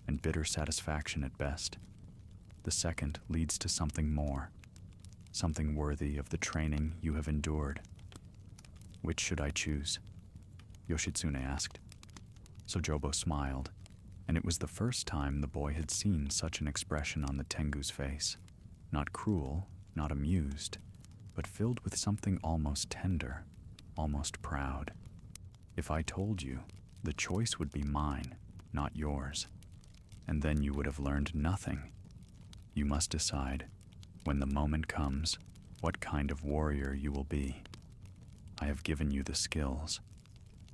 and bitter satisfaction at best. The second leads to something more, something worthy of the training you have endured. Which should I choose?" Yoshitsune asked. Sojobo smiled, and it was the first time the boy had seen such an expression on the Tengu's face. Not cruel, not amused, but filled with something almost tender, almost proud. "If I told you, the choice would be mine, not yours. And then you would have learned nothing. You must decide, when the moment comes, what kind of warrior you will be. I have given you the skills.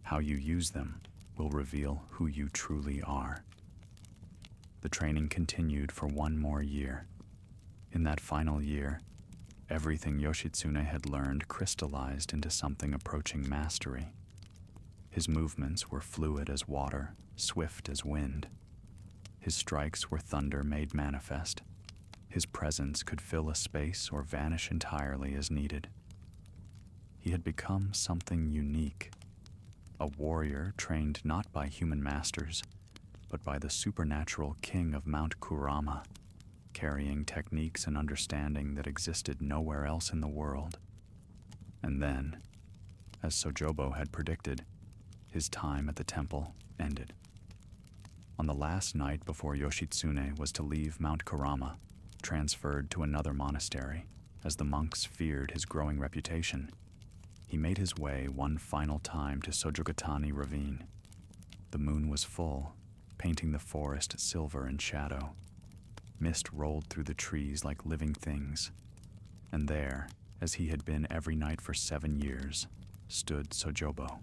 How you use them will reveal who you truly are." The training continued for 1 more year. In that final year, everything Yoshitsune had learned crystallized into something approaching mastery. His movements were fluid as water, swift as wind. His strikes were thunder made manifest. His presence could fill a space or vanish entirely as needed. He had become something unique. A warrior trained not by human masters, but by the supernatural king of Mount Kurama, carrying techniques and understanding that existed nowhere else in the world. And then, as Sojobo had predicted, his time at the temple ended. On the last night before Yoshitsune was to leave Mount Kurama, transferred to another monastery, as the monks feared his growing reputation, he made his way one final time to Sojogatani Ravine. The moon was full, painting the forest silver in shadow. Mist rolled through the trees like living things, and there, as he had been every night for 7 years, stood Sojobo.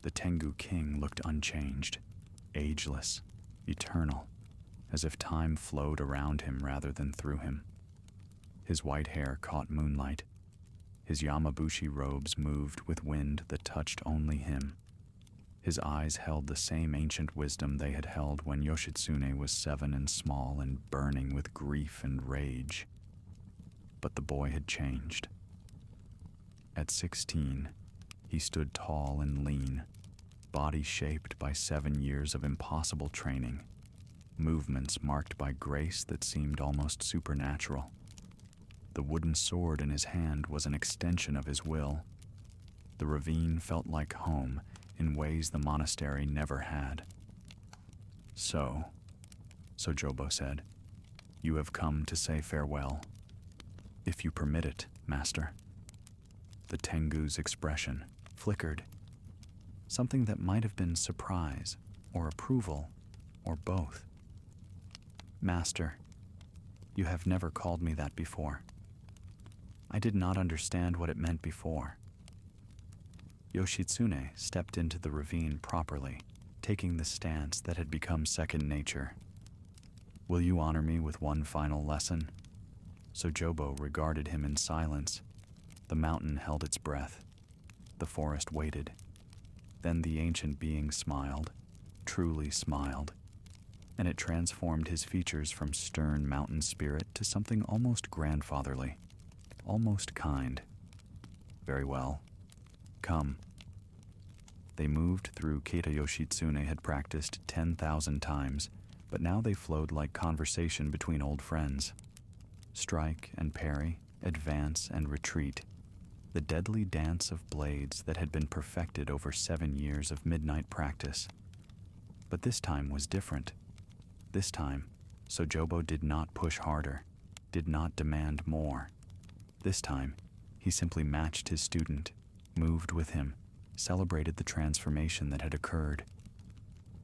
The Tengu king looked unchanged, ageless, eternal, as if time flowed around him rather than through him. His white hair caught moonlight. His yamabushi robes moved with wind that touched only him. His eyes held the same ancient wisdom they had held when Yoshitsune was 7 and small and burning with grief and rage. But the boy had changed. At 16, he stood tall and lean, body shaped by 7 years of impossible training, movements marked by grace that seemed almost supernatural. The wooden sword in his hand was an extension of his will. The ravine felt like home in ways the monastery never had. So Jobo said, "You have come to say farewell. If you permit it, master." The Tengu's expression flickered, something that might have been surprise or approval or both. "Master, you have never called me that before. I did not understand what it meant before." Yoshitsune stepped into the ravine properly, taking the stance that had become second nature. "Will you honor me with one final lesson?" Sojobo regarded him in silence. The mountain held its breath. The forest waited. Then the ancient being smiled, truly smiled, and it transformed his features from stern mountain spirit to something almost grandfatherly, almost kind. "Very well. Come." They moved through Keita Yoshitsune had practiced 10,000 times, but now they flowed like conversation between old friends. Strike and parry, advance and retreat, the deadly dance of blades that had been perfected over 7 years of midnight practice. But this time was different. This time, Sojobo did not push harder, did not demand more. This time, he simply matched his student, moved with him, celebrated the transformation that had occurred.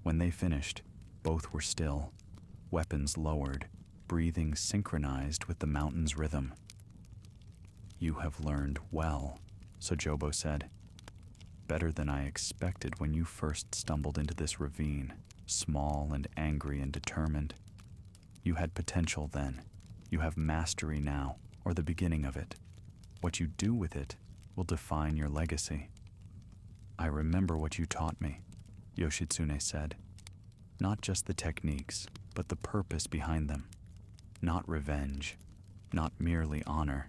When they finished, both were still, weapons lowered, breathing synchronized with the mountain's rhythm. "You have learned well," Sojobo said. "Better than I expected when you first stumbled into this ravine, small and angry and determined. You had potential then. You have mastery now, or the beginning of it. What you do with it will define your legacy." "I remember what you taught me," Yoshitsune said. "Not just the techniques, but the purpose behind them. Not revenge, not merely honor,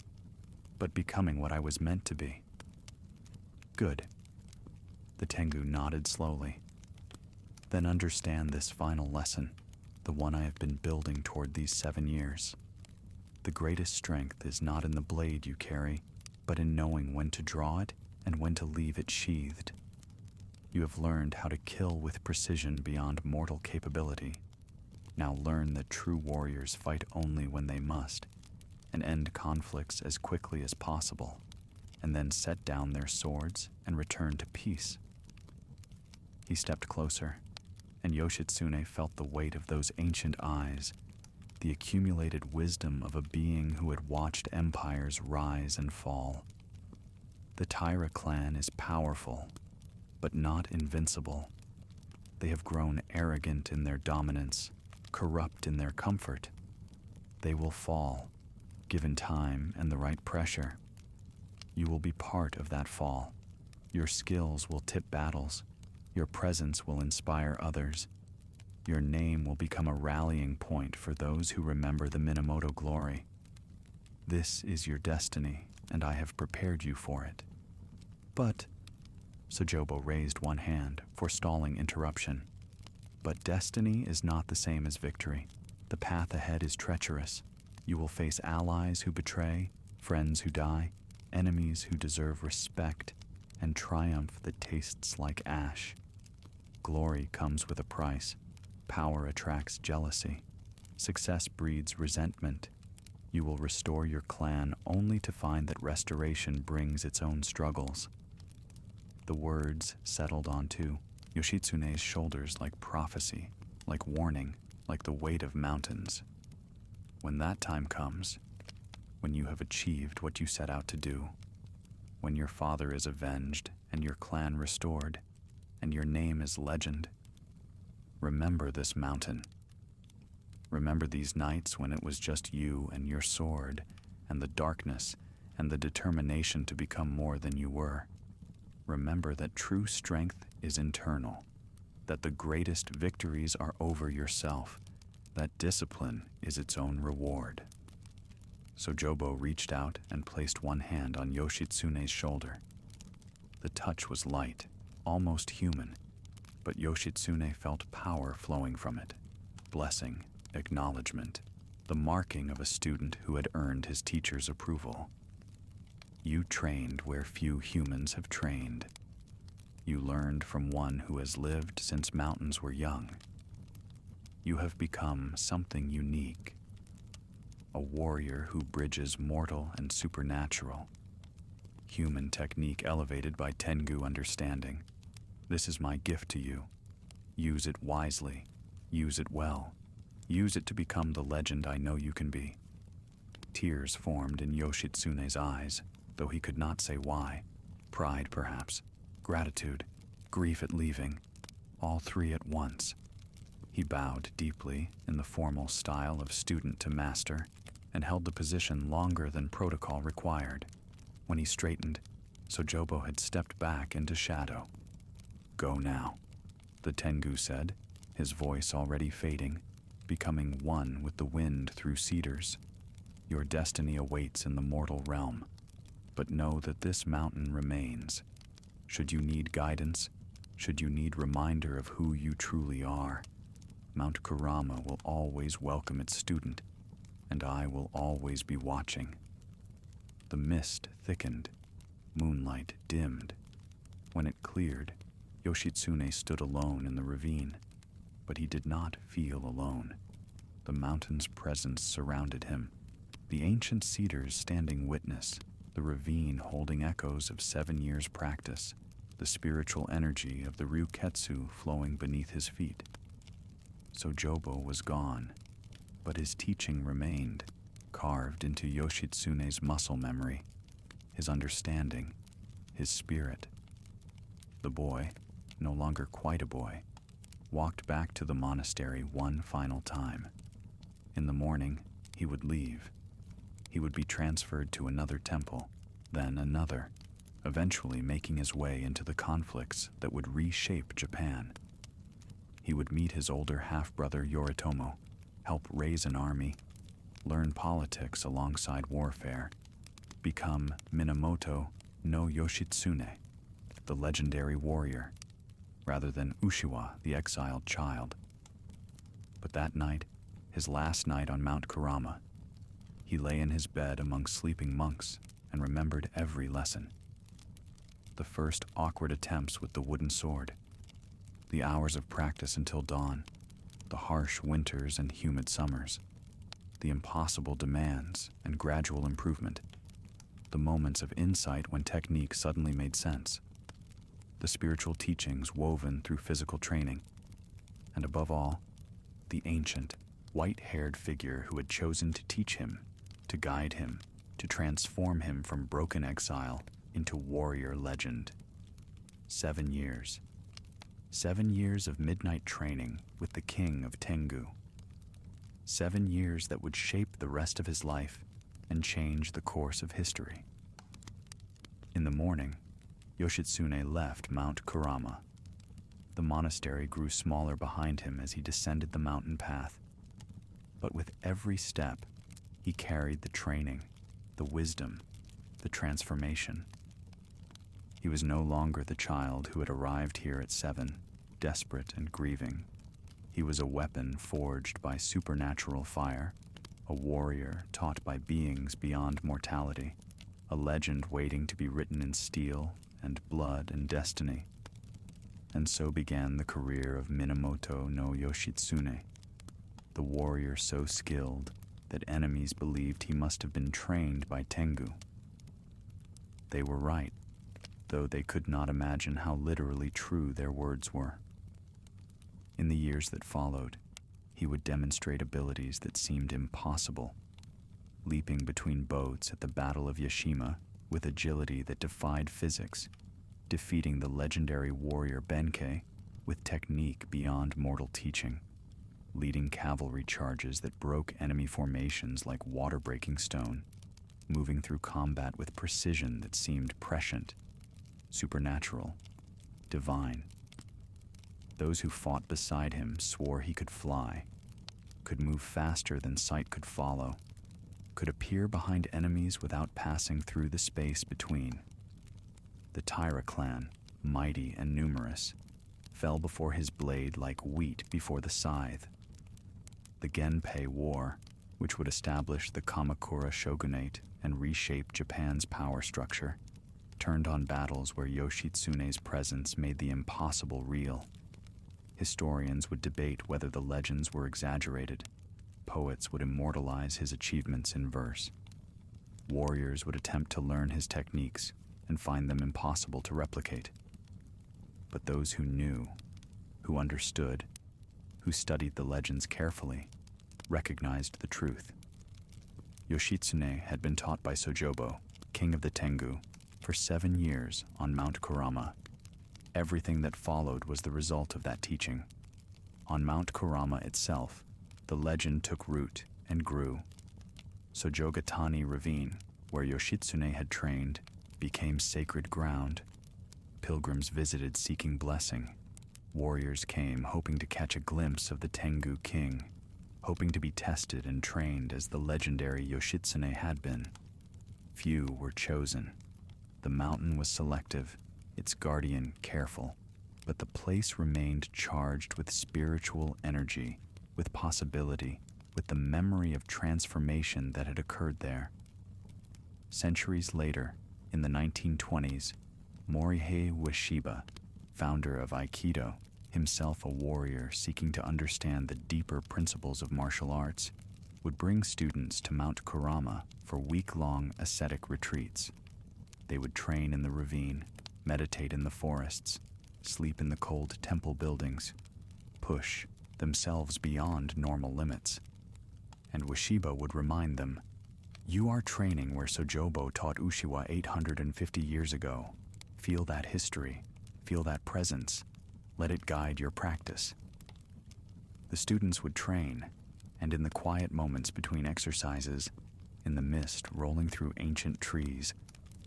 but becoming what I was meant to be." "Good." The Tengu nodded slowly. "Then understand this final lesson, the one I have been building toward these 7 years. The greatest strength is not in the blade you carry, but in knowing when to draw it and when to leave it sheathed. You have learned how to kill with precision beyond mortal capability. Now learn that true warriors fight only when they must, and end conflicts as quickly as possible, and then set down their swords and return to peace." He stepped closer, and Yoshitsune felt the weight of those ancient eyes, the accumulated wisdom of a being who had watched empires rise and fall. The Taira clan is powerful, but not invincible. They have grown arrogant in their dominance, corrupt in their comfort. They will fall, given time and the right pressure. You will be part of that fall. Your skills will tip battles. Your presence will inspire others. Your name will become a rallying point for those who remember the Minamoto glory. This is your destiny, and I have prepared you for it. But, Sojobo raised one hand, forestalling interruption. But destiny is not the same as victory. The path ahead is treacherous. You will face allies who betray, friends who die, enemies who deserve respect, and triumph that tastes like ash. Glory comes with a price. Power attracts jealousy. Success breeds resentment. You will restore your clan only to find that restoration brings its own struggles. The words settled onto Yoshitsune's shoulders like prophecy, like warning, like the weight of mountains. When that time comes, when you have achieved what you set out to do, when your father is avenged and your clan restored, and your name is legend, remember this mountain. Remember these nights when it was just you and your sword, and the darkness, and the determination to become more than you were. Remember that true strength is internal, that the greatest victories are over yourself, that discipline is its own reward. So Jobo reached out and placed one hand on Yoshitsune's shoulder. The touch was light, almost human, but Yoshitsune felt power flowing from it, blessing, acknowledgement, the marking of a student who had earned his teacher's approval. You trained where few humans have trained. You learned from one who has lived since mountains were young. You have become something unique, a warrior who bridges mortal and supernatural. Human technique elevated by Tengu understanding. This is my gift to you. Use it wisely. Use it well. Use it to become the legend I know you can be. Tears formed in Yoshitsune's eyes, though he could not say why. Pride, perhaps. Gratitude. Grief at leaving. All three at once. He bowed deeply in the formal style of student to master and held the position longer than protocol required. When he straightened, Sojobo had stepped back into shadow. Go now, the Tengu said, his voice already fading, becoming one with the wind through cedars. Your destiny awaits in the mortal realm, but know that this mountain remains. Should you need guidance, should you need reminder of who you truly are, Mount Kurama will always welcome its student, and I will always be watching. The mist thickened, moonlight dimmed. When it cleared, Yoshitsune stood alone in the ravine, but he did not feel alone. The mountain's presence surrounded him, the ancient cedars standing witness, the ravine holding echoes of 7 years' practice, the spiritual energy of the Ryuketsu flowing beneath his feet. Sojobo was gone, but his teaching remained, carved into Yoshitsune's muscle memory, his understanding, his spirit. The boy, no longer quite a boy, walked back to the monastery one final time. In the morning, he would leave. He would be transferred to another temple, then another, eventually making his way into the conflicts that would reshape Japan. He would meet his older half-brother Yoritomo, help raise an army, learn politics alongside warfare, become Minamoto no Yoshitsune, the legendary warrior, rather than Ushiwa, the exiled child. But that night, his last night on Mount Kurama, he lay in his bed among sleeping monks and remembered every lesson. The first awkward attempts with the wooden sword, the hours of practice until dawn, the harsh winters and humid summers, the impossible demands and gradual improvement, the moments of insight when technique suddenly made sense, the spiritual teachings woven through physical training, and above all, the ancient, white-haired figure who had chosen to teach him, to guide him, to transform him from broken exile into warrior legend. 7 years. 7 years of midnight training with the king of Tengu. 7 years that would shape the rest of his life and change the course of history. In the morning, Yoshitsune left Mount Kurama. The monastery grew smaller behind him as he descended the mountain path. But with every step, he carried the training, the wisdom, the transformation. He was no longer the child who had arrived here at 7, desperate and grieving. He was a weapon forged by supernatural fire, a warrior taught by beings beyond mortality, a legend waiting to be written in steel and blood and destiny. and so began the career of Minamoto no Yoshitsune, the warrior so skilled that enemies believed he must have been trained by Tengu. They were right, though they could not imagine how literally true their words were. In the years that followed, he would demonstrate abilities that seemed impossible, leaping between boats at the Battle of Yashima with agility that defied physics, defeating the legendary warrior Benkei with technique beyond mortal teaching, leading cavalry charges that broke enemy formations like water-breaking stone, moving through combat with precision that seemed prescient, supernatural, divine. Those who fought beside him swore he could fly, could move faster than sight could follow, could appear behind enemies without passing through the space between. The Taira clan, mighty and numerous, fell before his blade like wheat before the scythe. The Genpei War, which would establish the Kamakura shogunate and reshape Japan's power structure, turned on battles where Yoshitsune's presence made the impossible real. Historians would debate whether the legends were exaggerated. Poets would immortalize his achievements in verse. Warriors would attempt to learn his techniques and find them impossible to replicate. But those who knew, who understood, who studied the legends carefully, recognized the truth. Yoshitsune had been taught by Sojobo, king of the Tengu, for 7 years on Mount Kurama. Everything that followed was the result of that teaching. On Mount Kurama itself, the legend took root and grew. Sojogatani Ravine, where Yoshitsune had trained, became sacred ground. Pilgrims visited seeking blessing. Warriors came hoping to catch a glimpse of the Tengu king, hoping to be tested and trained as the legendary Yoshitsune had been. Few were chosen. The mountain was selective, its guardian careful, but the place remained charged with spiritual energy, with possibility, with the memory of transformation that had occurred there. Centuries later, in the 1920s, Morihei Ueshiba, founder of Aikido, himself a warrior seeking to understand the deeper principles of martial arts, would bring students to Mount Kurama for week-long ascetic retreats. They would train in the ravine, meditate in the forests, sleep in the cold temple buildings, push themselves beyond normal limits. And Ueshiba would remind them, "You are training where Sojobo taught Ushiwa 850 years ago. Feel that history, feel that presence, let it guide your practice." The students would train, and in the quiet moments between exercises, in the mist rolling through ancient trees,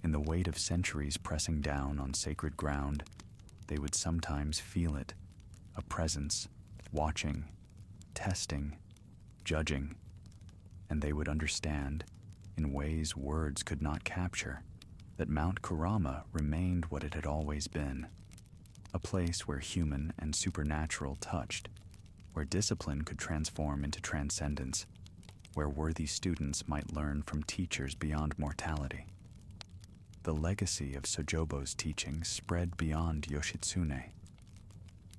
in the weight of centuries pressing down on sacred ground, they would sometimes feel it, a presence, watching, testing, judging, and they would understand, in ways words could not capture, that Mount Kurama remained what it had always been, a place where human and supernatural touched, where discipline could transform into transcendence, where worthy students might learn from teachers beyond mortality. The legacy of Sojobo's teachings spread beyond Yoshitsune.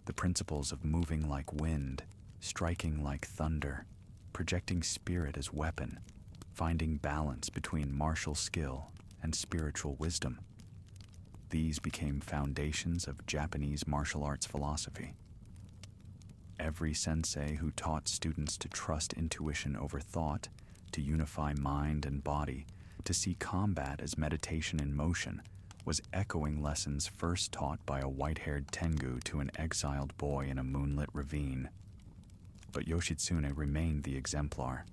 The principles of moving like wind, striking like thunder, projecting spirit as weapon, finding balance between martial skill and spiritual wisdom. These became foundations of Japanese martial arts philosophy. Every sensei who taught students to trust intuition over thought, to unify mind and body, to see combat as meditation in motion, was echoing lessons first taught by a white-haired Tengu to an exiled boy in a moonlit ravine. But Yoshitsune remained the exemplar,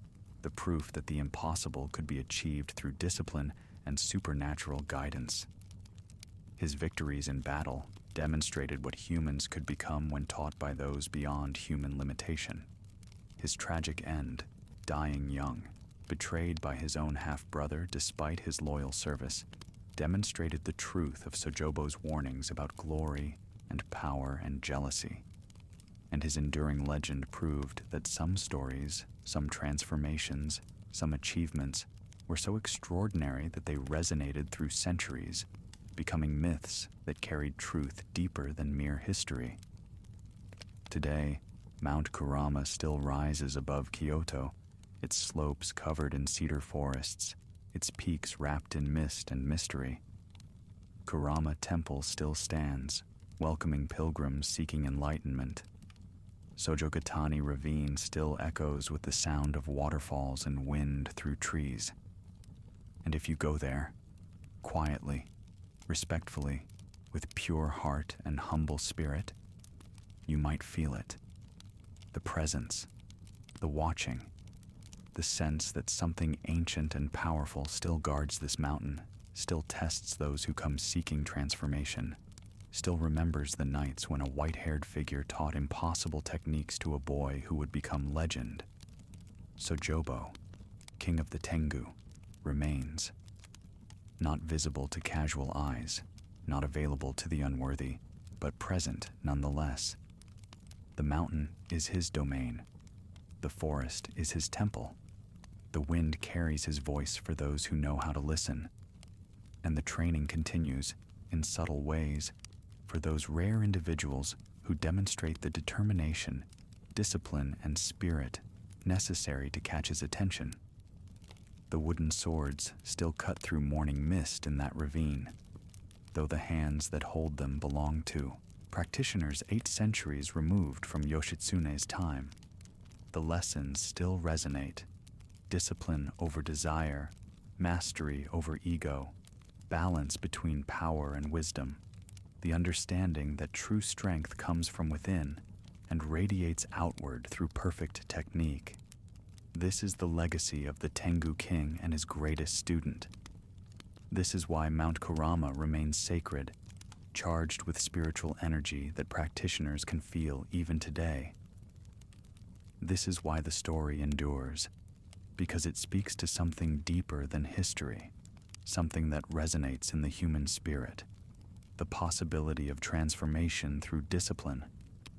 the proof that the impossible could be achieved through discipline and supernatural guidance. His victories in battle demonstrated what humans could become when taught by those beyond human limitation. His tragic end, dying young, betrayed by his own half-brother despite his loyal service, demonstrated the truth of Sojobo's warnings about glory and power and jealousy. And his enduring legend proved that some stories, some transformations, some achievements were so extraordinary that they resonated through centuries, becoming myths that carried truth deeper than mere history. Today, Mount Kurama still rises above Kyoto, its slopes covered in cedar forests, its peaks wrapped in mist and mystery. Kurama Temple still stands, welcoming pilgrims seeking enlightenment. Sojogatani Ravine still echoes with the sound of waterfalls and wind through trees. And if you go there, quietly, respectfully, with pure heart and humble spirit, you might feel it. The presence, the watching, the sense that something ancient and powerful still guards this mountain, still tests those who come seeking transformation, still remembers the nights when a white-haired figure taught impossible techniques to a boy who would become legend. Sojobo, king of the Tengu, remains. Not visible to casual eyes, not available to the unworthy, but present nonetheless. The mountain is his domain. The forest is his temple. The wind carries his voice for those who know how to listen. And the training continues, in subtle ways, for those rare individuals who demonstrate the determination, discipline, and spirit necessary to catch his attention. The wooden swords still cut through morning mist in that ravine, though the hands that hold them belong to practitioners 8 centuries removed from Yoshitsune's time. The lessons still resonate: discipline over desire, mastery over ego, balance between power and wisdom, the understanding that true strength comes from within and radiates outward through perfect technique. This is the legacy of the Tengu king and his greatest student. This is why Mount Kurama remains sacred, charged with spiritual energy that practitioners can feel even today. This is why the story endures, because it speaks to something deeper than history, something that resonates in the human spirit, the possibility of transformation through discipline,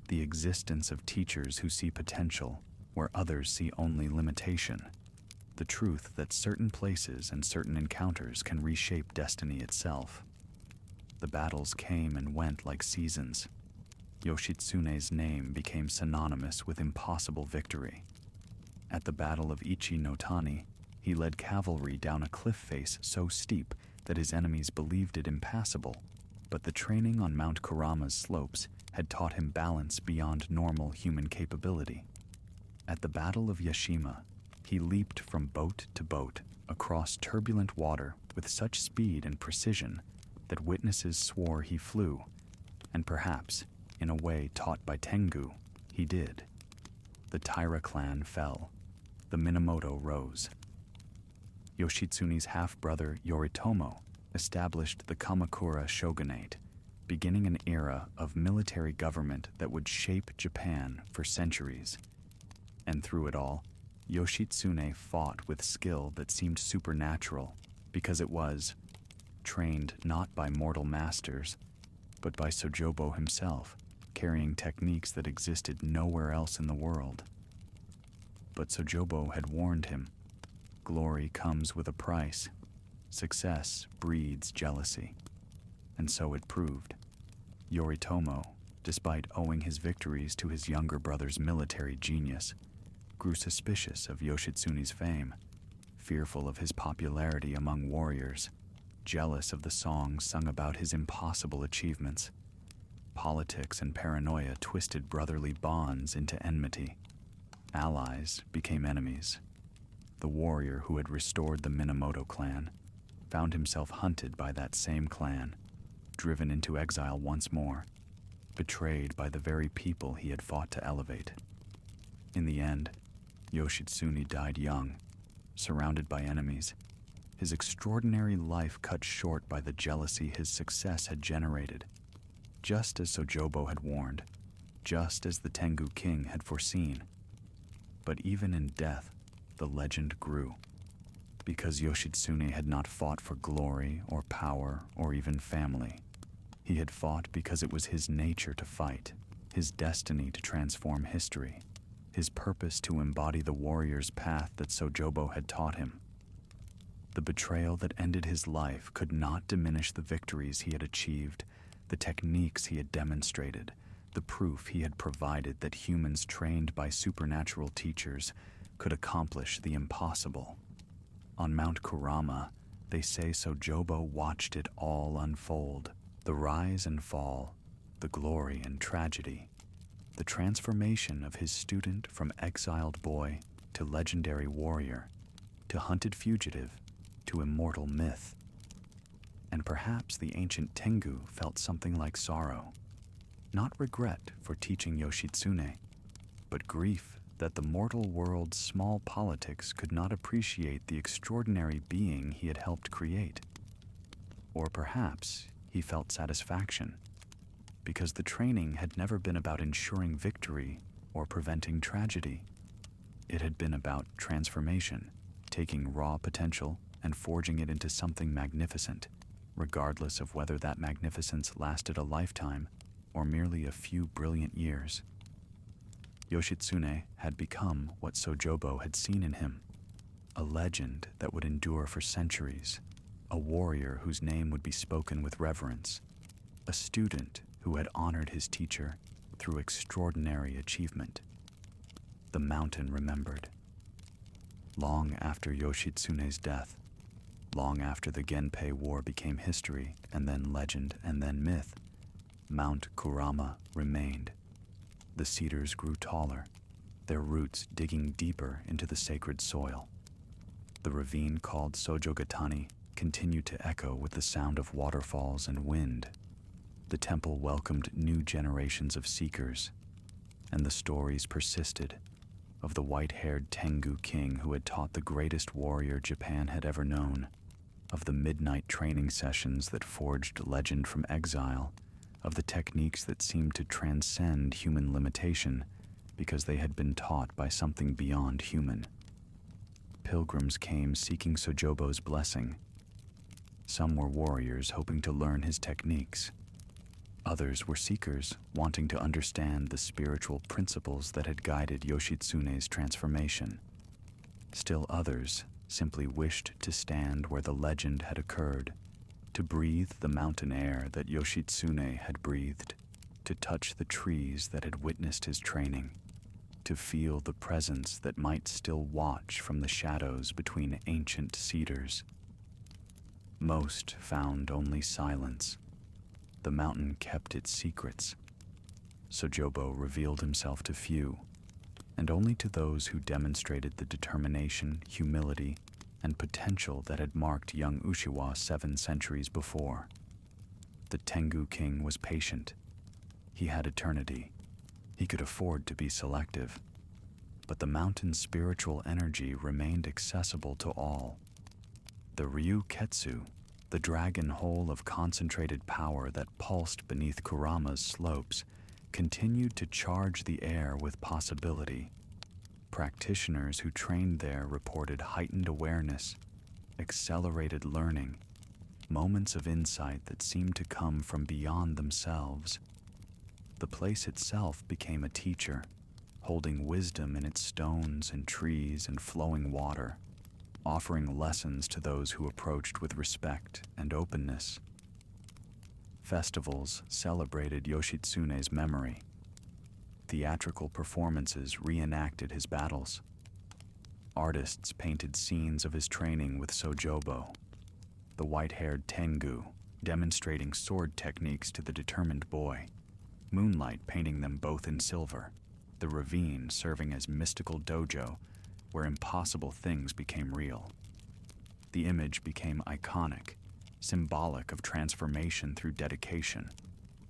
the existence of teachers who see potential where others see only limitation, the truth that certain places and certain encounters can reshape destiny itself. The battles came and went like seasons. Yoshitsune's name became synonymous with impossible victory. At the Battle of Ichi no Tani, he led cavalry down a cliff face so steep that his enemies believed it impassable, but the training on Mount Kurama's slopes had taught him balance beyond normal human capability. At the Battle of Yashima, he leaped from boat to boat across turbulent water with such speed and precision that witnesses swore he flew, and perhaps, in a way taught by Tengu, he did. The Taira clan fell. The Minamoto rose. Yoshitsune's half-brother Yoritomo established the Kamakura shogunate, beginning an era of military government that would shape Japan for centuries. And through it all, Yoshitsune fought with skill that seemed supernatural because it was trained not by mortal masters, but by Sojobo himself, carrying techniques that existed nowhere else in the world. But Sojobo had warned him, glory comes with a price. Success breeds jealousy. And so it proved. Yoritomo, despite owing his victories to his younger brother's military genius, grew suspicious of Yoshitsune's fame, fearful of his popularity among warriors, jealous of the songs sung about his impossible achievements. Politics and paranoia twisted brotherly bonds into enmity. Allies became enemies. The warrior who had restored the Minamoto clan found himself hunted by that same clan, driven into exile once more, betrayed by the very people he had fought to elevate. In the end, Yoshitsune died young, surrounded by enemies, his extraordinary life cut short by the jealousy his success had generated, just as Sojobo had warned, just as the Tengu king had foreseen. But even in death, the legend grew, because Yoshitsune had not fought for glory or power or even family. He had fought because it was his nature to fight, his destiny to transform history, his purpose to embody the warrior's path that Sojobo had taught him. The betrayal that ended his life could not diminish the victories he had achieved, the techniques he had demonstrated, the proof he had provided that humans trained by supernatural teachers could accomplish the impossible. On Mount Kurama, they say Sojobo watched it all unfold, the rise and fall, the glory and tragedy, the transformation of his student from exiled boy to legendary warrior, to hunted fugitive, to immortal myth. And perhaps the ancient Tengu felt something like sorrow, not regret for teaching Yoshitsune, but grief that the mortal world's small politics could not appreciate the extraordinary being he had helped create. Or perhaps he felt satisfaction, because the training had never been about ensuring victory or preventing tragedy. It had been about transformation, taking raw potential and forging it into something magnificent, regardless of whether that magnificence lasted a lifetime or merely a few brilliant years. Yoshitsune had become what Sojobo had seen in him, a legend that would endure for centuries, a warrior whose name would be spoken with reverence, a student who had honored his teacher through extraordinary achievement. The mountain remembered. Long after Yoshitsune's death, long after the Genpei War became history and then legend and then myth, Mount Kurama remained. The cedars grew taller, their roots digging deeper into the sacred soil. The ravine called Sojogatani continued to echo with the sound of waterfalls and wind. The temple welcomed new generations of seekers, and the stories persisted of the white-haired Tengu king who had taught the greatest warrior Japan had ever known, of the midnight training sessions that forged legend from exile, of the techniques that seemed to transcend human limitation because they had been taught by something beyond human. Pilgrims came seeking Sojobo's blessing. Some were warriors hoping to learn his techniques. Others were seekers wanting to understand the spiritual principles that had guided Yoshitsune's transformation. Still others simply wished to stand where the legend had occurred, to breathe the mountain air that Yoshitsune had breathed, to touch the trees that had witnessed his training, to feel the presence that might still watch from the shadows between ancient cedars. Most found only silence. The mountain kept its secrets. Sojobo revealed himself to few, and only to those who demonstrated the determination, humility, and potential that had marked young Ushiwa 7 centuries before. The Tengu king was patient. He had eternity. He could afford to be selective. But the mountain's spiritual energy remained accessible to all. The Ryuketsu, the dragon hole of concentrated power that pulsed beneath Kurama's slopes, continued to charge the air with possibility. Practitioners who trained there reported heightened awareness, accelerated learning, moments of insight that seemed to come from beyond themselves. The place itself became a teacher, holding wisdom in its stones and trees and flowing water, offering lessons to those who approached with respect and openness. Festivals celebrated Yoshitsune's memory. Theatrical performances reenacted his battles. Artists painted scenes of his training with Sojobo, the white-haired Tengu, demonstrating sword techniques to the determined boy, moonlight painting them both in silver, the ravine serving as mystical dojo where impossible things became real. The image became iconic, symbolic of transformation through dedication,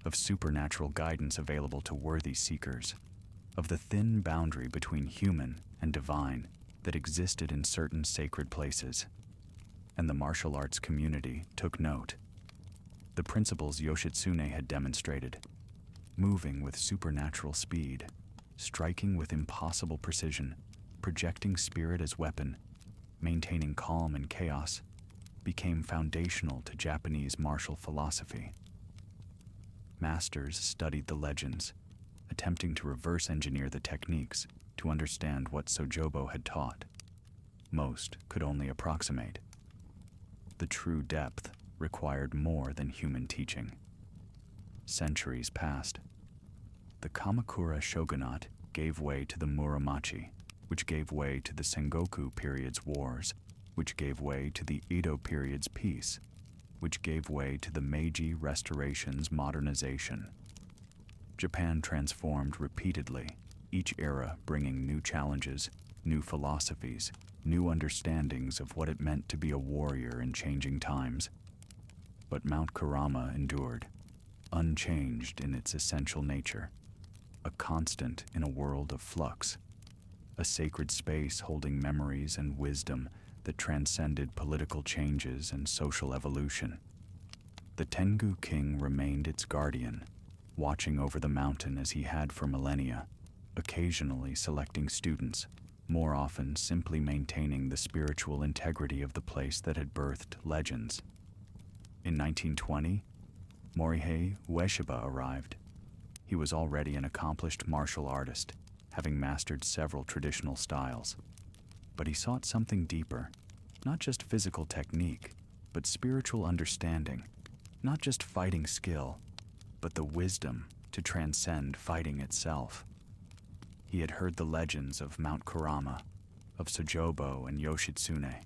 of supernatural guidance available to worthy seekers, of the thin boundary between human and divine that existed in certain sacred places. And the martial arts community took note. The principles Yoshitsune had demonstrated, moving with supernatural speed, striking with impossible precision, projecting spirit as weapon, maintaining calm in chaos, became foundational to Japanese martial philosophy. Masters studied the legends, attempting to reverse engineer the techniques to understand what Sojobo had taught. Most could only approximate. the true depth required more than human teaching. Centuries passed. The Kamakura shogunate gave way to the Muromachi, which gave way to the Sengoku period's wars, which gave way to the Edo period's peace, which gave way to the Meiji Restoration's modernization. Japan transformed repeatedly, each era bringing new challenges, new philosophies, new understandings of what it meant to be a warrior in changing times. But Mount Kurama endured, unchanged in its essential nature, a constant in a world of flux, a sacred space holding memories and wisdom that transcended political changes and social evolution. The Tengu king remained its guardian, watching over the mountain as he had for millennia, occasionally selecting students, more often simply maintaining the spiritual integrity of the place that had birthed legends. In 1920, Morihei Ueshiba arrived. He was already an accomplished martial artist, having mastered several traditional styles. But he sought something deeper, not just physical technique, but spiritual understanding, not just fighting skill, but the wisdom to transcend fighting itself. He had heard the legends of Mount Kurama, of Sojobo and Yoshitsune,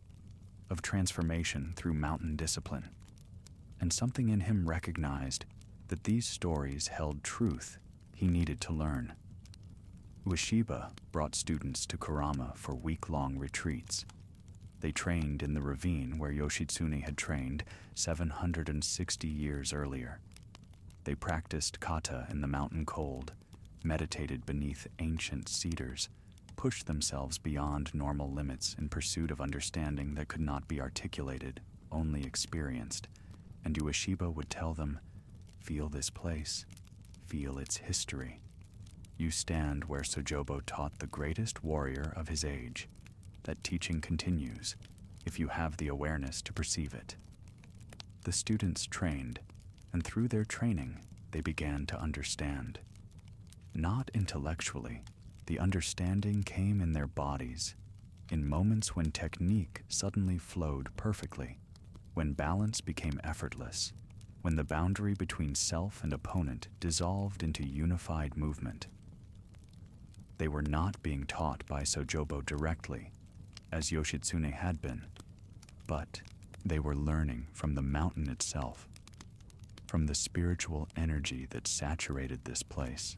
of transformation through mountain discipline, and something in him recognized that these stories held truth he needed to learn. Ueshiba brought students to Kurama for week-long retreats. They trained in the ravine where Yoshitsune had trained 760 years earlier. They practiced kata in the mountain cold, meditated beneath ancient cedars, pushed themselves beyond normal limits in pursuit of understanding that could not be articulated, only experienced. And Ueshiba would tell them, "Feel this place, feel its history. You stand where Sojobo taught the greatest warrior of his age. That teaching continues, if you have the awareness to perceive it." The students trained, and through their training, they began to understand. Not intellectually, the understanding came in their bodies, in moments when technique suddenly flowed perfectly, when balance became effortless, when the boundary between self and opponent dissolved into unified movement. They were not being taught by Sojobo directly, as Yoshitsune had been, but they were learning from the mountain itself, from the spiritual energy that saturated this place,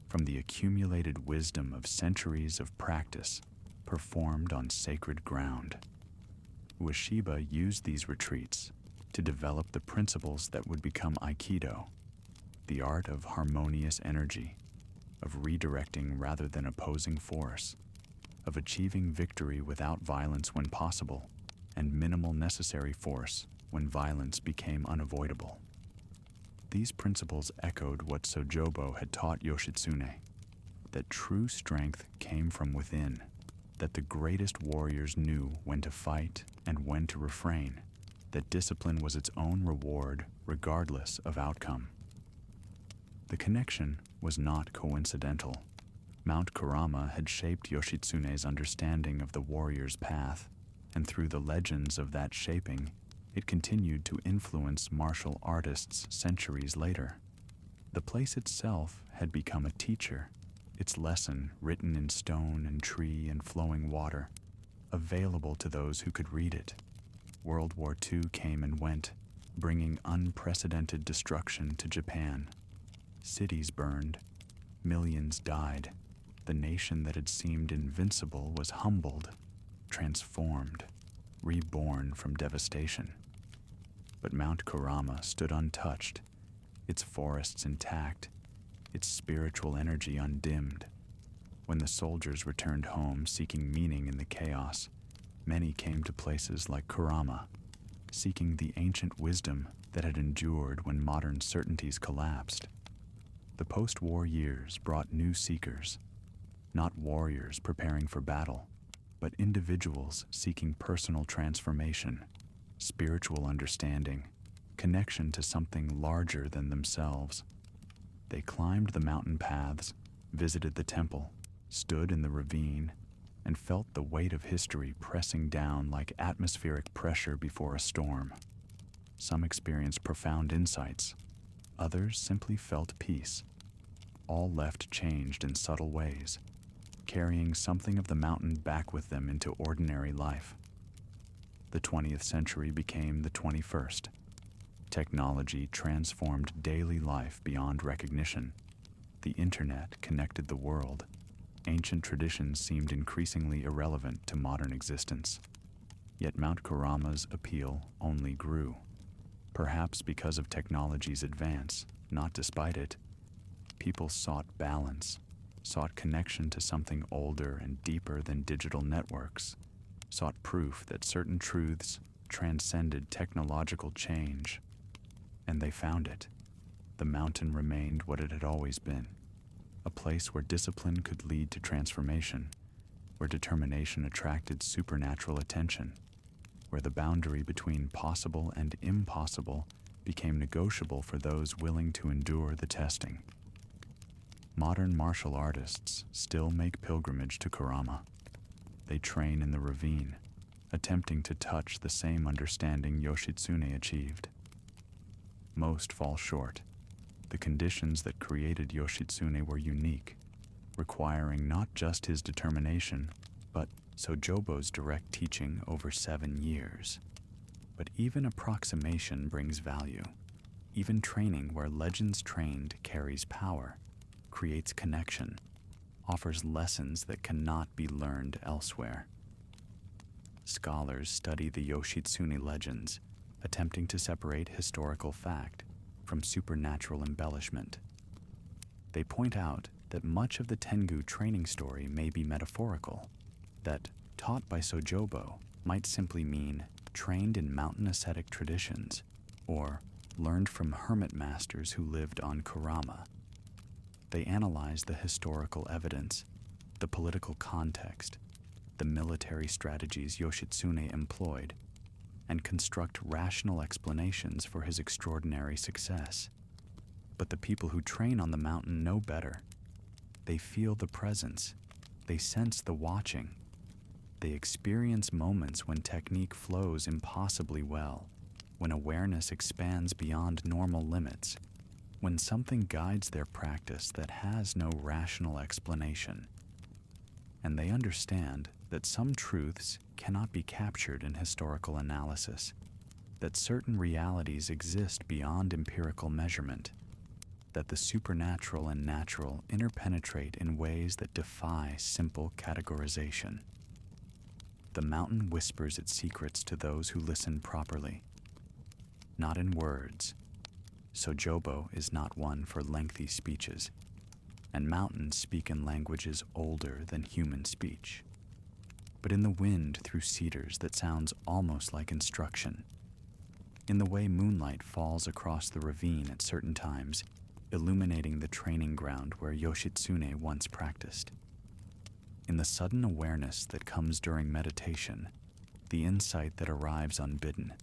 from the accumulated wisdom of centuries of practice performed on sacred ground. Ueshiba used these retreats to develop the principles that would become Aikido, the art of harmonious energy, of redirecting rather than opposing force, of achieving victory without violence when possible, and minimal necessary force when violence became unavoidable. These principles echoed what Sojobo had taught Yoshitsune, that true strength came from within, that the greatest warriors knew when to fight and when to refrain, that discipline was its own reward regardless of outcome. The connection was not coincidental. Mount Kurama had shaped Yoshitsune's understanding of the warrior's path, and through the legends of that shaping, it continued to influence martial artists centuries later. The place itself had become a teacher, its lesson written in stone and tree and flowing water, available to those who could read it. World War II came and went, bringing unprecedented destruction to Japan. Cities burned, millions died. The nation that had seemed invincible was humbled, transformed, reborn from devastation. But Mount Kurama stood untouched, its forests intact, its spiritual energy undimmed. When the soldiers returned home seeking meaning in the chaos, many came to places like Kurama, seeking the ancient wisdom that had endured when modern certainties collapsed. The post-war years brought new seekers, not warriors preparing for battle, but individuals seeking personal transformation, spiritual understanding, connection to something larger than themselves. They climbed the mountain paths, visited the temple, stood in the ravine, and felt the weight of history pressing down like atmospheric pressure before a storm. Some experienced profound insights, others simply felt peace. All left changed in subtle ways, carrying something of the mountain back with them into ordinary life. The 20th century became the 21st. Technology transformed daily life beyond recognition. The internet connected the world. Ancient traditions seemed increasingly irrelevant to modern existence. Yet Mount Kurama's appeal only grew. Perhaps because of technology's advance, not despite it. People sought balance, sought connection to something older and deeper than digital networks, sought proof that certain truths transcended technological change. And they found it. The mountain remained what it had always been, a place where discipline could lead to transformation, where determination attracted supernatural attention, where the boundary between possible and impossible became negotiable for those willing to endure the testing. Modern martial artists still make pilgrimage to Kurama. They train in the Ravine, attempting to touch the same understanding Yoshitsune achieved. Most fall short. The conditions that created Yoshitsune were unique, requiring not just his determination, but Sojobo's direct teaching over 7 years. But even approximation brings value. Even training where legends trained carries power, creates connection, offers lessons that cannot be learned elsewhere. Scholars study the Yoshitsune legends, attempting to separate historical fact from supernatural embellishment. They point out that much of the Tengu training story may be metaphorical, that taught by Sojobo might simply mean trained in mountain ascetic traditions, or learned from hermit masters who lived on Kurama. They analyze the historical evidence, the political context, the military strategies Yoshitsune employed, and construct rational explanations for his extraordinary success. But the people who train on the mountain know better. They feel the presence. They sense the watching. They experience moments when technique flows impossibly well, when awareness expands beyond normal limits, when something guides their practice that has no rational explanation. And they understand that some truths cannot be captured in historical analysis, that certain realities exist beyond empirical measurement, that the supernatural and natural interpenetrate in ways that defy simple categorization. The mountain whispers its secrets to those who listen properly, not in words. Sojobo is not one for lengthy speeches, and mountains speak in languages older than human speech, but in the wind through cedars that sounds almost like instruction, in the way moonlight falls across the ravine at certain times, illuminating the training ground where Yoshitsune once practiced, in the sudden awareness that comes during meditation, the insight that arrives unbidden,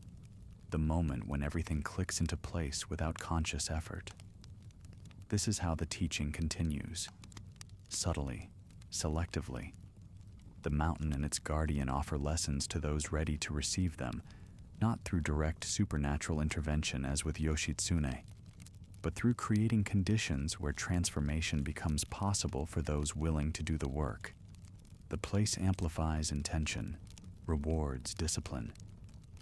the moment when everything clicks into place without conscious effort. This is how the teaching continues. Subtly, selectively. The mountain and its guardian offer lessons to those ready to receive them, not through direct supernatural intervention as with Yoshitsune, but through creating conditions where transformation becomes possible for those willing to do the work. The place amplifies intention, rewards discipline,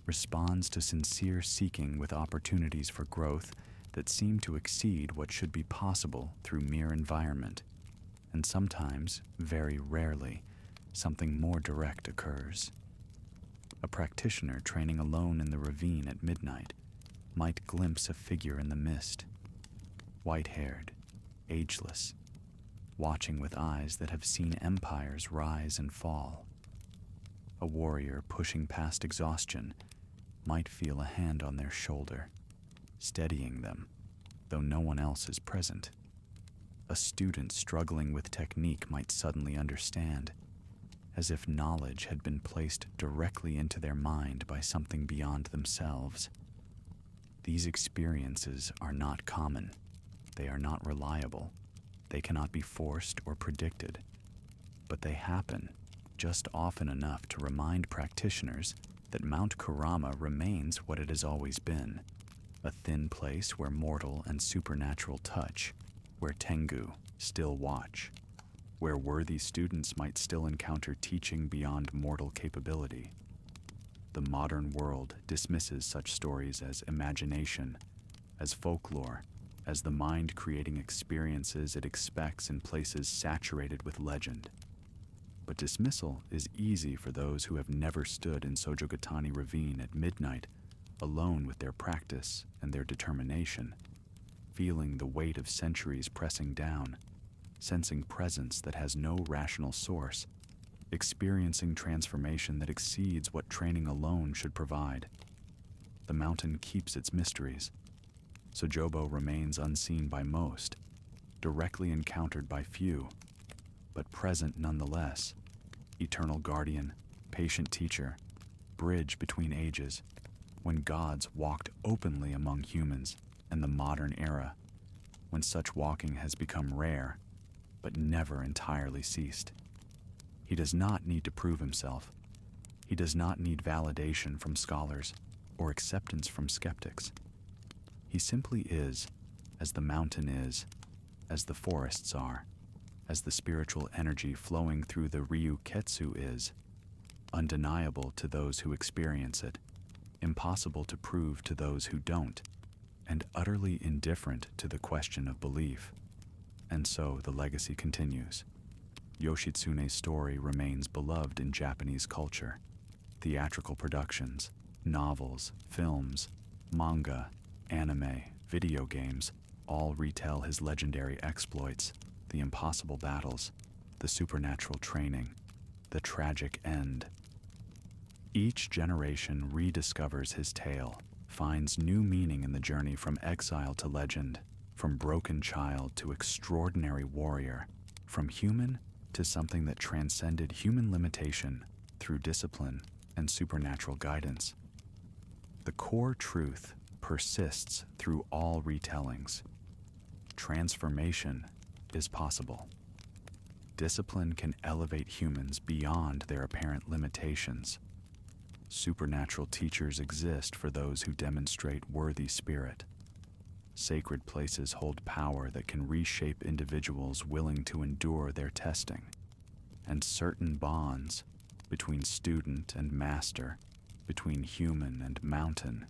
responds to sincere seeking with opportunities for growth that seem to exceed what should be possible through mere environment, and sometimes, very rarely, something more direct occurs. A practitioner training alone in the ravine at midnight might glimpse a figure in the mist, white-haired, ageless, watching with eyes that have seen empires rise and fall. A warrior pushing past exhaustion might feel a hand on their shoulder, steadying them, though no one else is present. A student struggling with technique might suddenly understand, as if knowledge had been placed directly into their mind by something beyond themselves. These experiences are not common. They are not reliable. They cannot be forced or predicted. But they happen, just often enough to remind practitioners that Mount Kurama remains what it has always been, a thin place where mortal and supernatural touch, where Tengu still watch, where worthy students might still encounter teaching beyond mortal capability. The modern world dismisses such stories as imagination, as folklore, as the mind creating experiences it expects in places saturated with legend. But dismissal is easy for those who have never stood in Sojogatani Ravine at midnight, alone with their practice and their determination, feeling the weight of centuries pressing down, sensing presence that has no rational source, experiencing transformation that exceeds what training alone should provide. The mountain keeps its mysteries. Sojobo remains unseen by most, directly encountered by few, but present nonetheless. Eternal guardian, patient teacher, bridge between ages, when gods walked openly among humans in the modern era, when such walking has become rare, but never entirely ceased. He does not need to prove himself. He does not need validation from scholars or acceptance from skeptics. He simply is, as the mountain is, as the forests are, as the spiritual energy flowing through the Ryuketsu is, undeniable to those who experience it, impossible to prove to those who don't, and utterly indifferent to the question of belief. And so the legacy continues. Yoshitsune's story remains beloved in Japanese culture. Theatrical productions, novels, films, manga, anime, video games all retell his legendary exploits, the impossible battles, the supernatural training, the tragic end. Each generation rediscovers his tale, finds new meaning in the journey from exile to legend, from broken child to extraordinary warrior, from human to something that transcended human limitation through discipline and supernatural guidance. The core truth persists through all retellings. Transformation is possible. Discipline can elevate humans beyond their apparent limitations. Supernatural teachers exist for those who demonstrate worthy spirit. Sacred places hold power that can reshape individuals willing to endure their testing. And certain bonds between student and master, between human and mountain,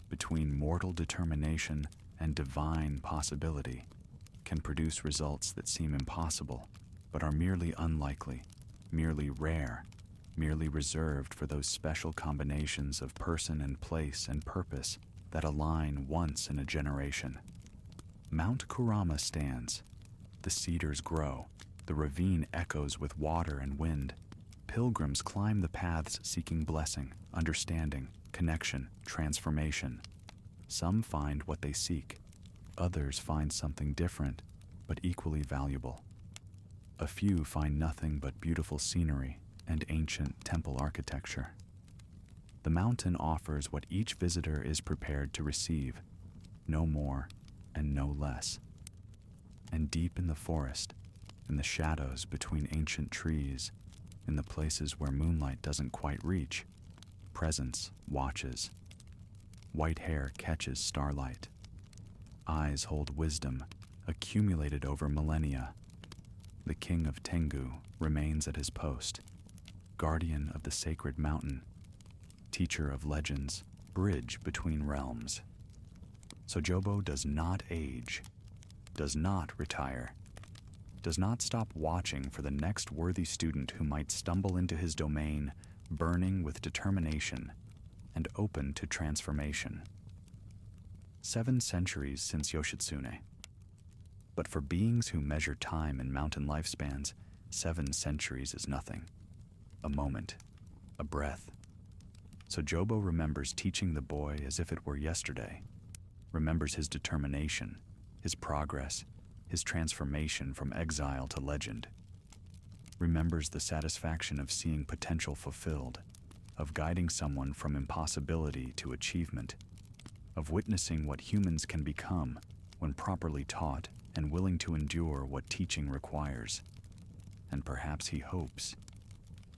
between mortal determination and divine possibility, can produce results that seem impossible, but are merely unlikely, merely rare, merely reserved for those special combinations of person and place and purpose that align once in a generation. Mount Kurama stands. The cedars grow. The ravine echoes with water and wind. Pilgrims climb the paths seeking blessing, understanding, connection, transformation. Some find what they seek. Others find something different, but equally valuable. A few find nothing but beautiful scenery and ancient temple architecture. The mountain offers what each visitor is prepared to receive, no more and no less. And deep in the forest, in the shadows between ancient trees, in the places where moonlight doesn't quite reach, presence watches. White hair catches starlight. Eyes hold wisdom, accumulated over millennia. The king of Tengu remains at his post, guardian of the sacred mountain, teacher of legends, bridge between realms. Sojobo does not age, does not retire, does not stop watching for the next worthy student who might stumble into his domain, burning with determination and open to transformation. 7 centuries since Yoshitsune. But for beings who measure time in mountain lifespans, 7 centuries is nothing. A moment, a breath. Sojobo remembers teaching the boy as if it were yesterday, remembers his determination, his progress, his transformation from exile to legend, remembers the satisfaction of seeing potential fulfilled, of guiding someone from impossibility to achievement, of witnessing what humans can become when properly taught and willing to endure what teaching requires. And perhaps he hopes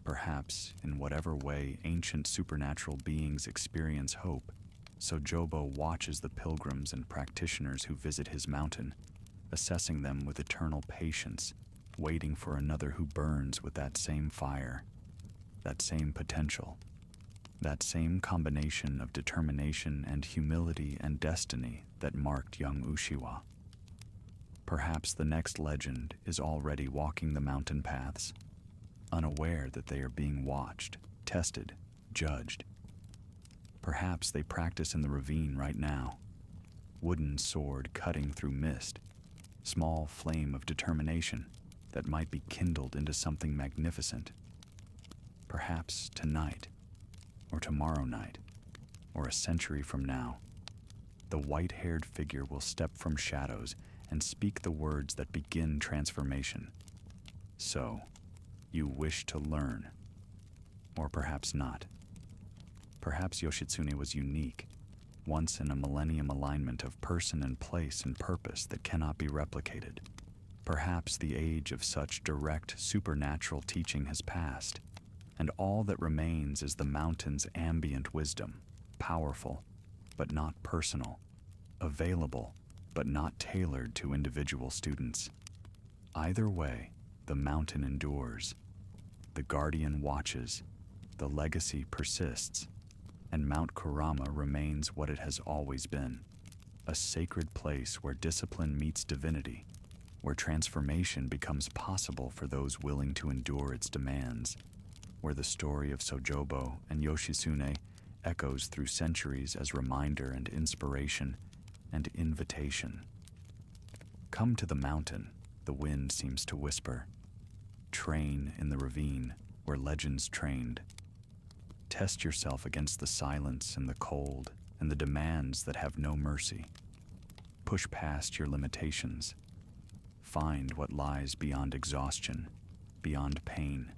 Perhaps, in whatever way ancient supernatural beings experience hope, Sojobo watches the pilgrims and practitioners who visit his mountain, assessing them with eternal patience, waiting for another who burns with that same fire, that same potential, that same combination of determination and humility and destiny that marked young Ushiwa. Perhaps the next legend is already walking the mountain paths, unaware that they are being watched, tested, judged. Perhaps they practice in the ravine right now, wooden sword cutting through mist, small flame of determination that might be kindled into something magnificent. Perhaps tonight, or tomorrow night, or a century from now, the white-haired figure will step from shadows and speak the words that begin transformation. So, you wish to learn, or perhaps not. Perhaps Yoshitsune was unique, once in a millennium alignment of person and place and purpose that cannot be replicated. Perhaps the age of such direct supernatural teaching has passed, and all that remains is the mountain's ambient wisdom, powerful, but not personal, available, but not tailored to individual students. Either way, the mountain endures. The guardian watches, the legacy persists, and Mount Kurama remains what it has always been, a sacred place where discipline meets divinity, where transformation becomes possible for those willing to endure its demands, where the story of Sojobo and Yoshitsune echoes through centuries as reminder and inspiration and invitation. Come to the mountain, the wind seems to whisper. Train in the ravine where legends trained. Test yourself against the silence and the cold and the demands that have no mercy. Push past your limitations. Find what lies beyond exhaustion, beyond pain,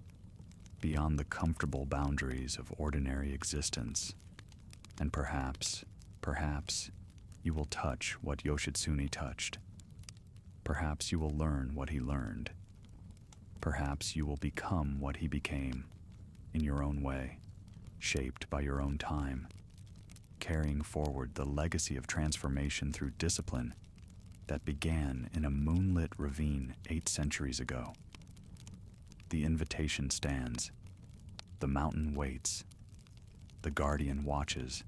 beyond the comfortable boundaries of ordinary existence. And perhaps, you will touch what Yoshitsune touched. Perhaps you will learn what he learned. Perhaps you will become what he became, in your own way, shaped by your own time, carrying forward the legacy of transformation through discipline that began in a moonlit ravine 8 centuries ago. The invitation stands. The mountain waits. The guardian watches.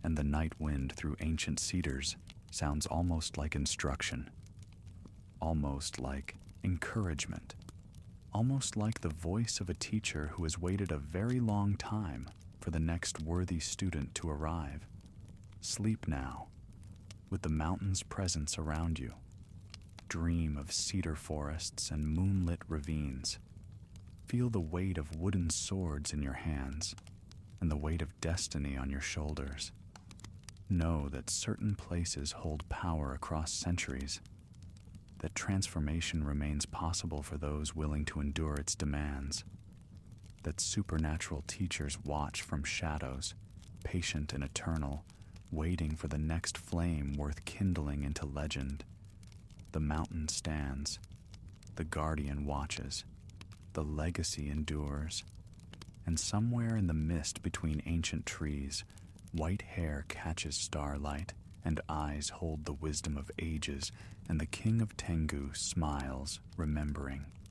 And the night wind through ancient cedars sounds almost like instruction, almost like encouragement, almost like the voice of a teacher who has waited a very long time for the next worthy student to arrive. Sleep now, with the mountain's presence around you. Dream of cedar forests and moonlit ravines. Feel the weight of wooden swords in your hands and the weight of destiny on your shoulders. Know that certain places hold power across centuries, that transformation remains possible for those willing to endure its demands, that supernatural teachers watch from shadows, patient and eternal, waiting for the next flame worth kindling into legend. The mountain stands, the guardian watches, the legacy endures, and somewhere in the mist between ancient trees, white hair catches starlight, and eyes hold the wisdom of ages, and the king of Tengu smiles, remembering.